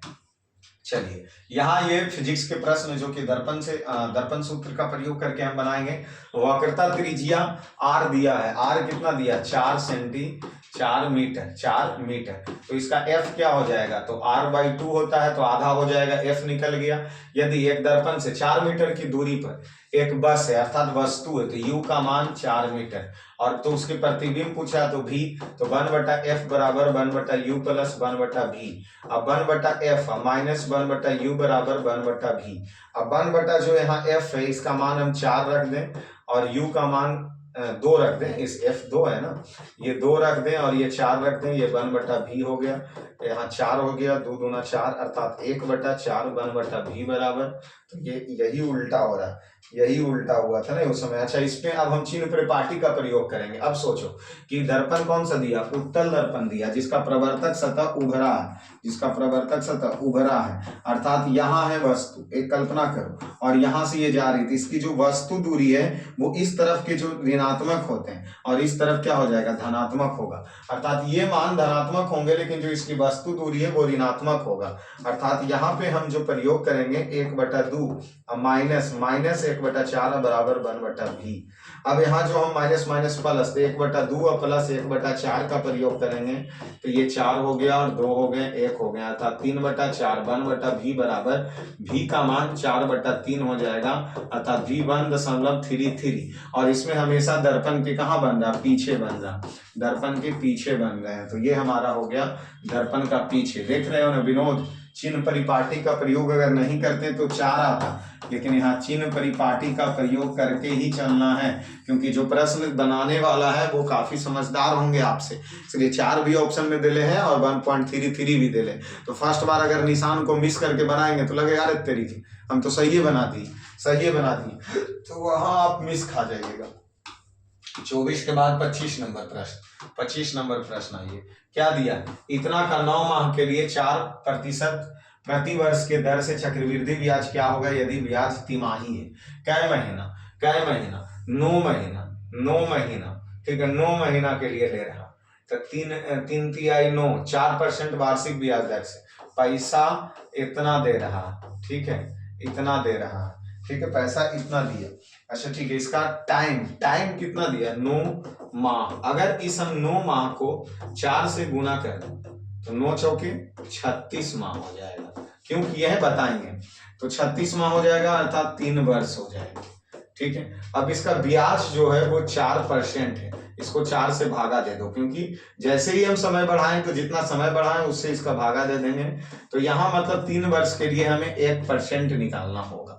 चलिए यहाँ ये फिजिक्स के प्रश्न जो कि दर्पण सूत्र का प्रयोग करके हम बनाएंगे। वक्रता त्रिज्या r दिया है, r कितना दिया, 4 मीटर, 4 मीटर। तो इसका f क्या हो जाएगा, तो r/2 होता है तो आधा हो जाएगा, f निकल गया। यदि एक दर्पण से 4 मीटर की दूरी पर एक बस है अर्थात वस्तु है, तो u का मान 4 मीटर, और तो उसके प्रतिबिंब पूछा तो v, तो 1/f बराबर 1/u प्लस 1/v। अब 1/f माइनस 1/u बराबर 1/v। अब 1/ जो यहाँ f है इसका मान हम 4 रख दें और u का मान 2 रख दें, इस f2 है ना, ये 2 रख दें और ये 4 रख दें, ये 1/v हो गया, यहाँ 4 हो गया, 2 दूना 4 अर्थात 1/4 1/v बराबर। तो ये यही उल्टा हो रहा है, यही उल्टा हुआ था ना उस समय। अच्छा, इसमें अब हम चिन्ह परिपाटी का प्रयोग करेंगे। अब सोचो कि दर्पण कौन सा दिया, उत्तल दर्पण दिया जिसका प्रवर्तक सतह उभरा है, जिसका प्रवर्तक सतह उभरा है, अर्थात यहाँ है वस्तु, एक कल्पना करो, और यहाँ से ये जा रही थी, इसकी जो वस्तु दूरी है वो इस तरफ के जो ऋणात्मक होते हैं और इस तरफ क्या हो जाएगा, धनात्मक होगा, अर्थात ये मान धनात्मक होंगे लेकिन जो इसकी वस्तु दूरी है वो ऋणात्मक होगा। अर्थात यहाँ पे हम जो प्रयोग करेंगे 1/2 माइनस 1/4 बराबर 1/v। अब यहाँ जो हम माइनस माइनस प्लस 1/2 और प्लस 1/4 का प्रयोग करेंगे तो ये 4 हो गया और 2 हो गए, 1 हो गया, अर्थात 3/4 1/v बराबर v का मान 4/3 हो जाएगा, अर्थात v 1.33। और इसमें हमेशा दर्पण के कहाँ बन रहा, पीछे बन रहा, दर्पण के पीछे बन रहे हैं। तो ये हमारा हो गया दर्पण का पीछे। देख रहे हो ना विनोद, चिन्ह परिपाटी का प्रयोग अगर नहीं करते तो 4 आता, लेकिन यहाँ चिन्ह परिपाटी का प्रयोग करके ही चलना है, क्योंकि जो प्रश्न बनाने वाला है वो काफी समझदार होंगे आपसे, इसलिए 4 भी ऑप्शन में दिले हैं और 1.33 भी दिले। तो फर्स्ट बार अगर निशान को मिस करके बनाएंगे तो लगेगा अरे तरीके हम तो सही बना दी, सही बना दी, तो वहां आप मिस खा जाइएगा। 24 के बाद 25 नंबर प्रश्न, 25 नंबर प्रश्न आइए, क्या दिया, इतना का 9 माह के लिए 4% प्रति वर्ष के दर से चक्रवृद्धि ब्याज क्या होगा यदि ब्याज तिमाही है। कै महीना, कै महीना, 9 महीना, 9 महीना, ठीक है, 9 महीना के लिए ले रहा, तो 3 तिहाई 9, 4% वार्षिक ब्याज दर से पैसा इतना दे रहा, ठीक है, इतना दे रहा, ठीक है, पैसा इतना दिया। अच्छा ठीक है, इसका टाइम कितना दिया, 9 माह। अगर इस हम 9 माह को 4 से गुना कर दें तो 9 चौके 36 माह हो जाएगा, क्योंकि यह बताएंगे, तो 36 माह हो जाएगा अर्थात 3 वर्ष हो जाएगा। ठीक है, अब इसका ब्याज जो है वो 4% है, इसको 4 से भागा दे दो, क्योंकि जैसे ही हम समय बढ़ाएं तो जितना समय बढ़ाएं उससे इसका भागा दे देंगे। तो यहाँ मतलब 3 वर्ष के लिए हमें 1% निकालना होगा,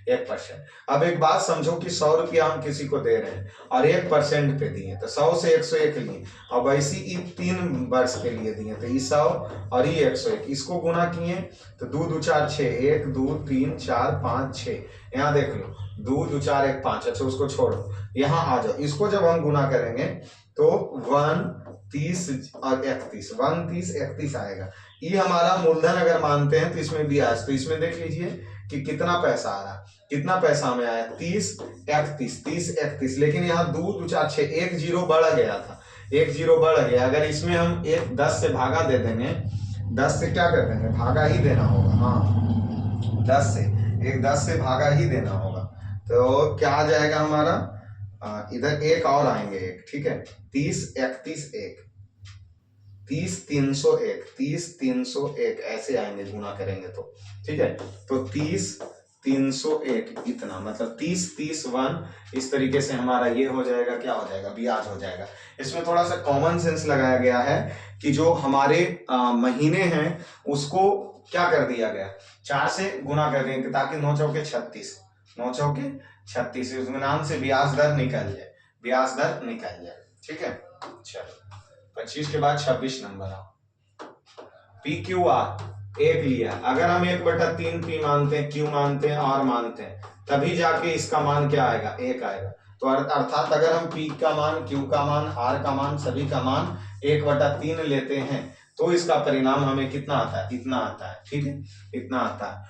1%। अब एक बात समझो कि 100 रुपया हम किसी को दे रहे हैं और 1% पे दिए, तो 100 से 101 लिए, अब ऐसी 3 वर्ष के लिए दिए, तो ये 100 और ये 101, इसको गुना किए तो 2 2 4 6, 1 2 3 4 5 6, यहाँ देख लो 2 2 4 1 5। अच्छा उसको छोड़ो, यहाँ आ जाओ, इसको जब हम गुना करेंगे तो 1 30 और 31, 1 30 31 आएगा। ये हमारा मूलधन अगर मानते हैं तो इसमें ब्याज, तो इसमें देख लीजिए कि कितना पैसा आ रहा, कितना पैसा में आया, 30 31, लेकिन यहाँ 2 2 4 6, 1 0 बढ़ गया था, 1 0 बढ़ गया। अगर इसमें हम 1 10 से भागा दे देंगे, 10 से क्या कर देंगे, भागा ही देना होगा, हाँ 10 से, 10 से भागा ही देना होगा, तो क्या आ जाएगा हमारा, इधर 1 और आएंगे 1, ठीक है, 30 31 1, 30 301, 30 301 ऐसे आएंगे गुना करेंगे तो, ठीक है, तो 30 301 इतना, मतलब 30 30 1, इस तरीके से हमारा ये हो जाएगा, क्या हो जाएगा, ब्याज हो जाएगा। इसमें थोड़ा सा कॉमन सेंस लगाया गया है कि जो हमारे महीने हैं उसको क्या कर दिया गया, 4 से गुना कर देंगे ताकि 9 चौके 36, 9 चौके 36, उसमें नाम से ब्याज दर निकल जाए, ब्याज दर निकल जाए, ठीक है। चलो 25 के बाद 26 नंबर आओ, पी क्यू आर 1 लिया, अगर हम 1/3 पी मानते हैं, क्यू मानते हैं, आर मानते हैं, तभी जाके इसका मान क्या आएगा, 1 आएगा। तो अर्थात अगर हम पी का मान, क्यू का मान, आर का मान, सभी का मान 1/3 लेते हैं तो इसका परिणाम हमें कितना आता है, इतना आता है, ठीक है, इतना आता है,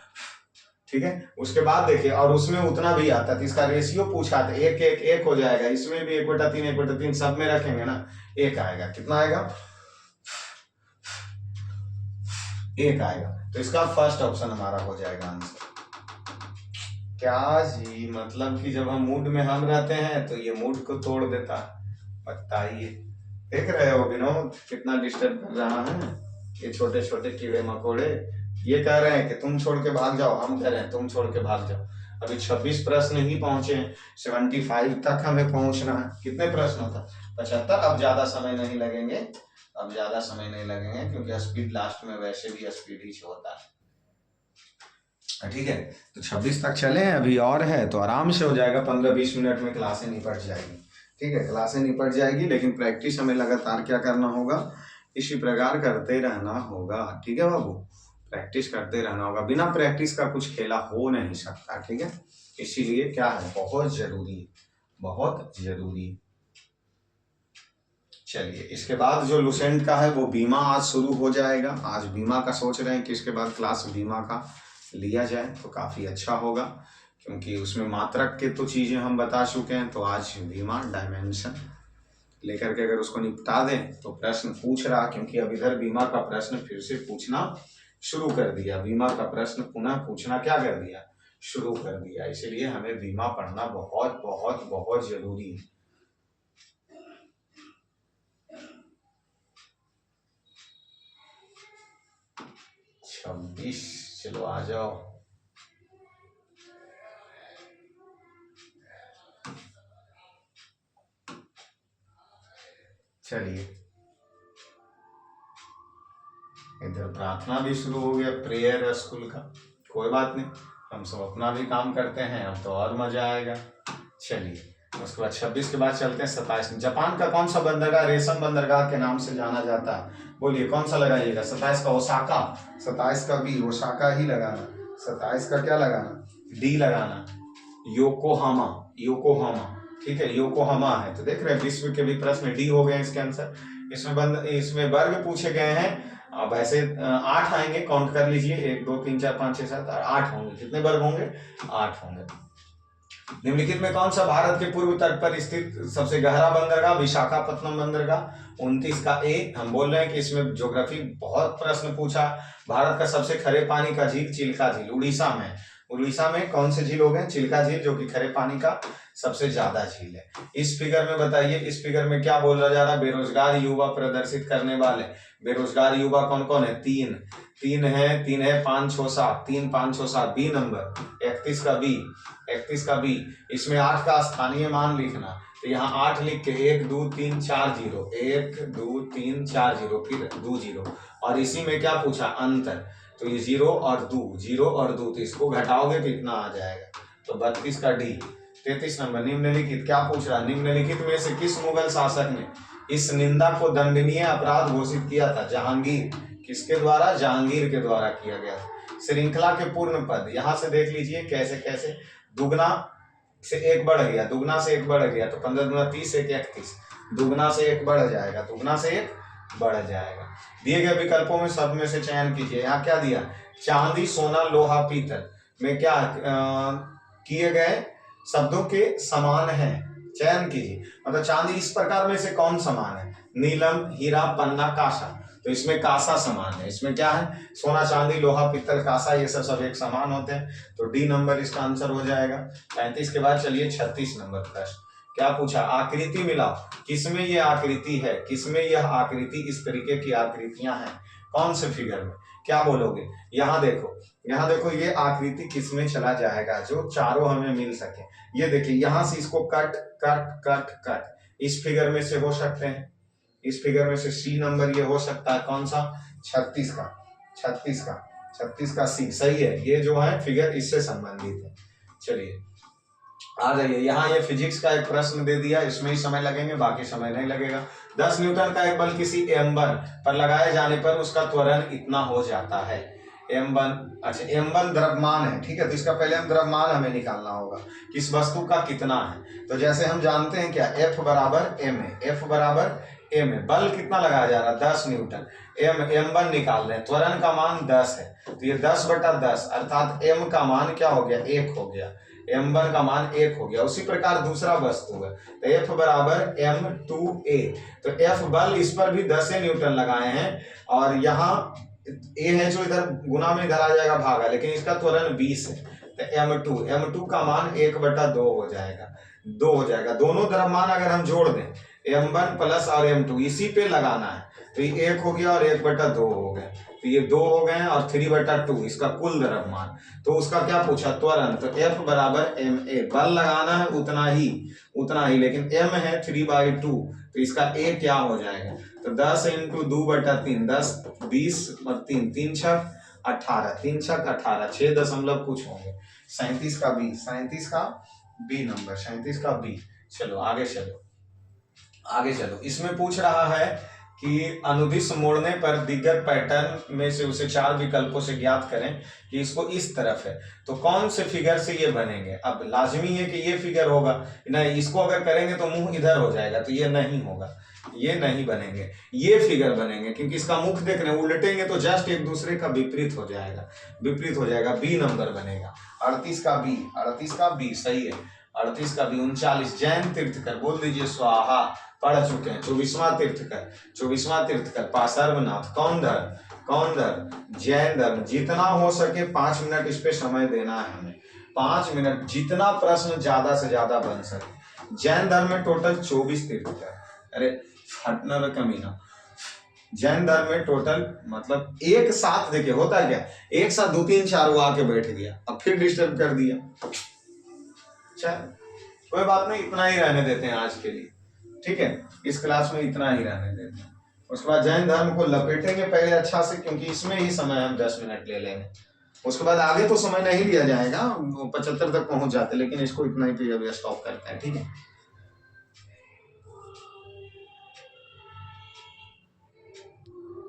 ठीक है। उसके बाद देखिए, और उसमें उतना भी आता है, तो इसका रेशियो पूछा था, 1 1 1 हो जाएगा, इसमें भी 1/3 1/3 सब में रखेंगे ना, 1 आएगा, कितना आएगा, 1 आएगा। तो इसका फर्स्ट ऑप्शन हमारा हो जाएगा आंसर। क्या जी, मतलब कि जब हम मूड में हम रहते हैं तो ये मूड को तोड़ देता है। बताइए, देख रहे हो विनोद कितना डिस्टर्ब कर रहा है ये छोटे छोटे कीड़े मकोड़े। ये कह रहे हैं कि तुम छोड़ के भाग जाओ, हम कह रहे हैं तुम छोड़ के भाग जाओ। अभी 26 प्रश्न ही पहुंचे हैं, 75 तक हमें पहुंचना है। कितने प्रश्न होता? 75। अब ज्यादा समय नहीं लगेंगे, अब ज्यादा समय नहीं लगेंगे, क्योंकि स्पीड लास्ट में वैसे भी स्पीड ही होता है। ठीक है, तो 26 तक चले हैं अभी, और है तो आराम से हो जाएगा। 15-20 मिनट में क्लासें निपट जाएगी। ठीक है, क्लासें निपट जाएगी, लेकिन प्रैक्टिस हमें लगातार क्या करना होगा, इसी प्रकार करते रहना होगा। ठीक है बाबू, प्रैक्टिस करते रहना होगा। बिना प्रैक्टिस का कुछ खेला हो नहीं सकता। ठीक है, इसीलिए क्या है, बहुत जरूरी, बहुत जरूरी। चलिए, इसके बाद जो लुसेंट का है वो बीमा आज शुरू हो जाएगा। आज बीमा का सोच रहे हैं कि इसके बाद क्लास बीमा का लिया जाए तो काफी अच्छा होगा, क्योंकि उसमें मात्रक के तो चीजें हम बता चुके हैं। तो आज बीमा डायमेंशन लेकर के अगर उसको निपटा दें तो प्रश्न पूछ रहा, क्योंकि अब इधर बीमा का प्रश्न फिर से पूछना शुरू कर दिया। बीमा का प्रश्न पुनः पूछना क्या कर दिया, शुरू कर दिया। इसलिए हमें बीमा पढ़ना बहुत बहुत बहुत जरूरी है। छब्बीस, चलो आ जाओ। चलिए, इधर प्रार्थना भी शुरू हो गया, प्रेयर स्कूल का। कोई बात नहीं, हम सब अपना भी काम करते हैं, अब तो और मजा आएगा। चलिए, उसके बाद 26 के बाद चलते हैं 27। जापान का कौन सा बंदरगाह रेशम बंदरगाह के नाम से जाना जाता है? बोलिए कौन सा लगाइएगा? 27 का ओसाका, 27 का बी, ओसाका ही लगाना। 27 का क्या लगाना? डी लगाना, योकोहामा, योकोहामा। ठीक है, योकोहामा है। तो देख रहे हैं विश्व के भी प्रश्न डी हो गए इसके आंसर। इसमें वर्ग पूछे गए हैं। अब ऐसे 8 आएंगे, काउंट कर लीजिए, 1 2 3 4 5 6 7 8 होंगे। कितने वर्ग होंगे? 8 होंगे। निम्नलिखित में कौन सा भारत के पूर्व तट पर स्थित सबसे गहरा बंदरगाह? विशाखापत्तनम बंदरगाह। 29 का ए। हम बोल रहे हैं कि इसमें ज्योग्राफी बहुत प्रश्न पूछा। भारत का सबसे खरे पानी का झील चिल्का झील, उड़ीसा में। उड़ीसा में कौन से झील हो गए? चिल्का झील, जो कि खरे पानी का सबसे ज्यादा झील है। इस फिगर में बताइए, इस फिगर में क्या बोला जा रहा है? बेरोजगार युवा प्रदर्शित करने वाले। बेरोजगार युवा कौन कौन है? 3 है 5 6 7, 3 5 6 7, बी नंबर 31 का बी, 31 का बी। इसमें 8 का स्थानीय मान लिखना, तो यहाँ 8 लिख के 1 2 3 4 0, 1 2 3 4 0, फिर 2 0। और इसी में क्या पूछा? अंतर। तो ये 0 और 2, 0 और 2, तो इसको घटाओगे तो इतना आ जाएगा। तो 32 का डी। 33 नंबर, निम्नलिखित क्या पूछ रहा? निम्नलिखित में से किस मुगल शासक ने इस निंदा को दंडनीय अपराध घोषित किया था? जहांगीर। किसके द्वारा? जहांगीर के द्वारा किया गया था। श्रृंखला के पूर्ण पद, यहां से देख लीजिए कैसे कैसे। दुगना से 1 बढ़ गया, दुगना से 1 बढ़ गया, तो 15 दूना 30, 1 31। दुगना से 1 बढ़ जाएगा, दुगना से 1 बढ़ जाएगा। दिए गए विकल्पों में सब में से चयन कीजिए। यहाँ क्या दिया? चांदी, सोना, लोहा, पीतल में क्या किए गए शब्दों के समान है, चयन कीजिए। मतलब चांदी इस प्रकार में से कौन समान है? नीलम, हीरा, पन्ना, कासा। तो इसमें कासा समान है। इसमें क्या है? सोना, चांदी, लोहा, पीतल, कासा, ये सब एक समान होते हैं। तो डी नंबर इसका आंसर हो जाएगा। 35 के बाद चलिए 36 नंबर प्रश्न। क्या पूछा? आकृति मिलाओ। किसमें यह आकृति है? किसमें यह आकृति? इस तरीके की आकृतियां हैं कौन से फिगर में? क्या बोलोगे? यहाँ देखो, यहाँ देखो, ये आकृति किसमें चला जाएगा जो चारों हमें मिल सके। ये देखिए, यहां से इसको कट कट कट कट, इस फिगर में से हो सकते हैं। इस फिगर में से सी नंबर ये हो सकता है। कौन सा? 36 का, 36 का सी सही है। ये जो है फिगर इससे संबंधित है। चलिए आ जाइए, यहाँ ये फिजिक्स का एक प्रश्न दे दिया, इसमें ही समय लगेंगे, बाकी समय नहीं लगेगा। 10 न्यूटन का एक बल किसी m1 पर लगाए जाने पर उसका त्वरण इतना हो जाता है। m1, अच्छा m1 द्रव्यमान है, ठीक है। तो इसका पहले हम द्रव्यमान हमें निकालना होगा, किस वस्तु का कितना है। तो जैसे हम जानते हैं क्या, F बराबर m है, F बराबर m है। बल कितना लगाया जा रहा है? 10 न्यूटन। m1 निकाल रहे हैं, त्वरण का मान 10 है, तो ये 10/10 अर्थात m का मान क्या हो गया? 1 हो गया। m1 का मान 1 हो गया। उसी प्रकार दूसरा वस्तु है, तो F बराबर m2a। तो F बल इस पर भी 10 न्यूटन लगाए हैं, और यहाँ ए है जो इधर गुना में इधर आ जाएगा भागा, लेकिन इसका त्वरण 20 है, तो m2 का मान 1/2 हो जाएगा, 2 हो जाएगा। दोनों द्रव्यमान अगर हम जोड़ दें m1 प्लस और m2 इसी पे लगाना है, तो ये 1 हो गया और 1/2 हो गए, तो ये 2 हो गए और 3/2 इसका कुल द्रव्यमान। तो उसका क्या पूछा, त्वरण, तो F बराबर ma, बल लगाना है उतना ही, लेकिन m है 3/2, तो इसका a क्या हो जाएगा, तो 10 × 2/3, 10 20 और 3 3 छक 18, 3 छक 18, 6 दशमलव कुछ होंगे। 37 का बी, 37 का बी नंबर, 37 का बी। चलो आगे चलो। इसमें पूछ रहा है कि अनुदिश मोड़ने पर दिग्गज पैटर्न में से उसे 4 विकल्पों से ज्ञात करें कि इसको इस तरफ है, तो कौन से फिगर से ये बनेंगे। अब लाजमी है कि ये फिगर होगा, नहीं इसको अगर करेंगे तो मुंह इधर हो जाएगा, तो ये नहीं होगा, ये नहीं बनेंगे, ये फिगर बनेंगे, क्योंकि इसका मुख देख रहे हैं, उलटेंगे तो जस्ट एक दूसरे का विपरीत हो जाएगा, बी नंबर बनेगा। 38 का बी सही है, 38 का बी। 39 जैन तीर्थकर, बोल दीजिए स्वाहा, पढ़ चुके हैं। 24वां तीर्थकर पार्श्वनाथ, कौन धर्म, जैन धर्म। जितना हो सके 5 मिनट इस पे समय देना है हमें, 5 मिनट, जितना प्रश्न ज्यादा से ज्यादा बन सके। जैन धर्म में टोटल 24 तीर्थकर, अरे फटना रे कमीना, जैन धर्म में टोटल मतलब एक साथ, देखिए होता क्या, एक साथ 2 3 4 वो आके बैठ गया, अब फिर डिस्टर्ब कर दिया। अच्छा कोई बात नहीं, इतना ही रहने देते हैं आज के लिए, ठीक है, इस क्लास में इतना ही रहने देते हैं। उसके बाद जैन धर्म को लपेटेंगे पहले अच्छा से, क्योंकि इसमें ही समय हम 10 मिनट ले लेंगे, उसके बाद आगे तो समय नहीं लिया जाएगा, 75 तक पहुंच जाते, लेकिन इसको इतना ही पे अभी स्टॉप करते हैं, ठीक है।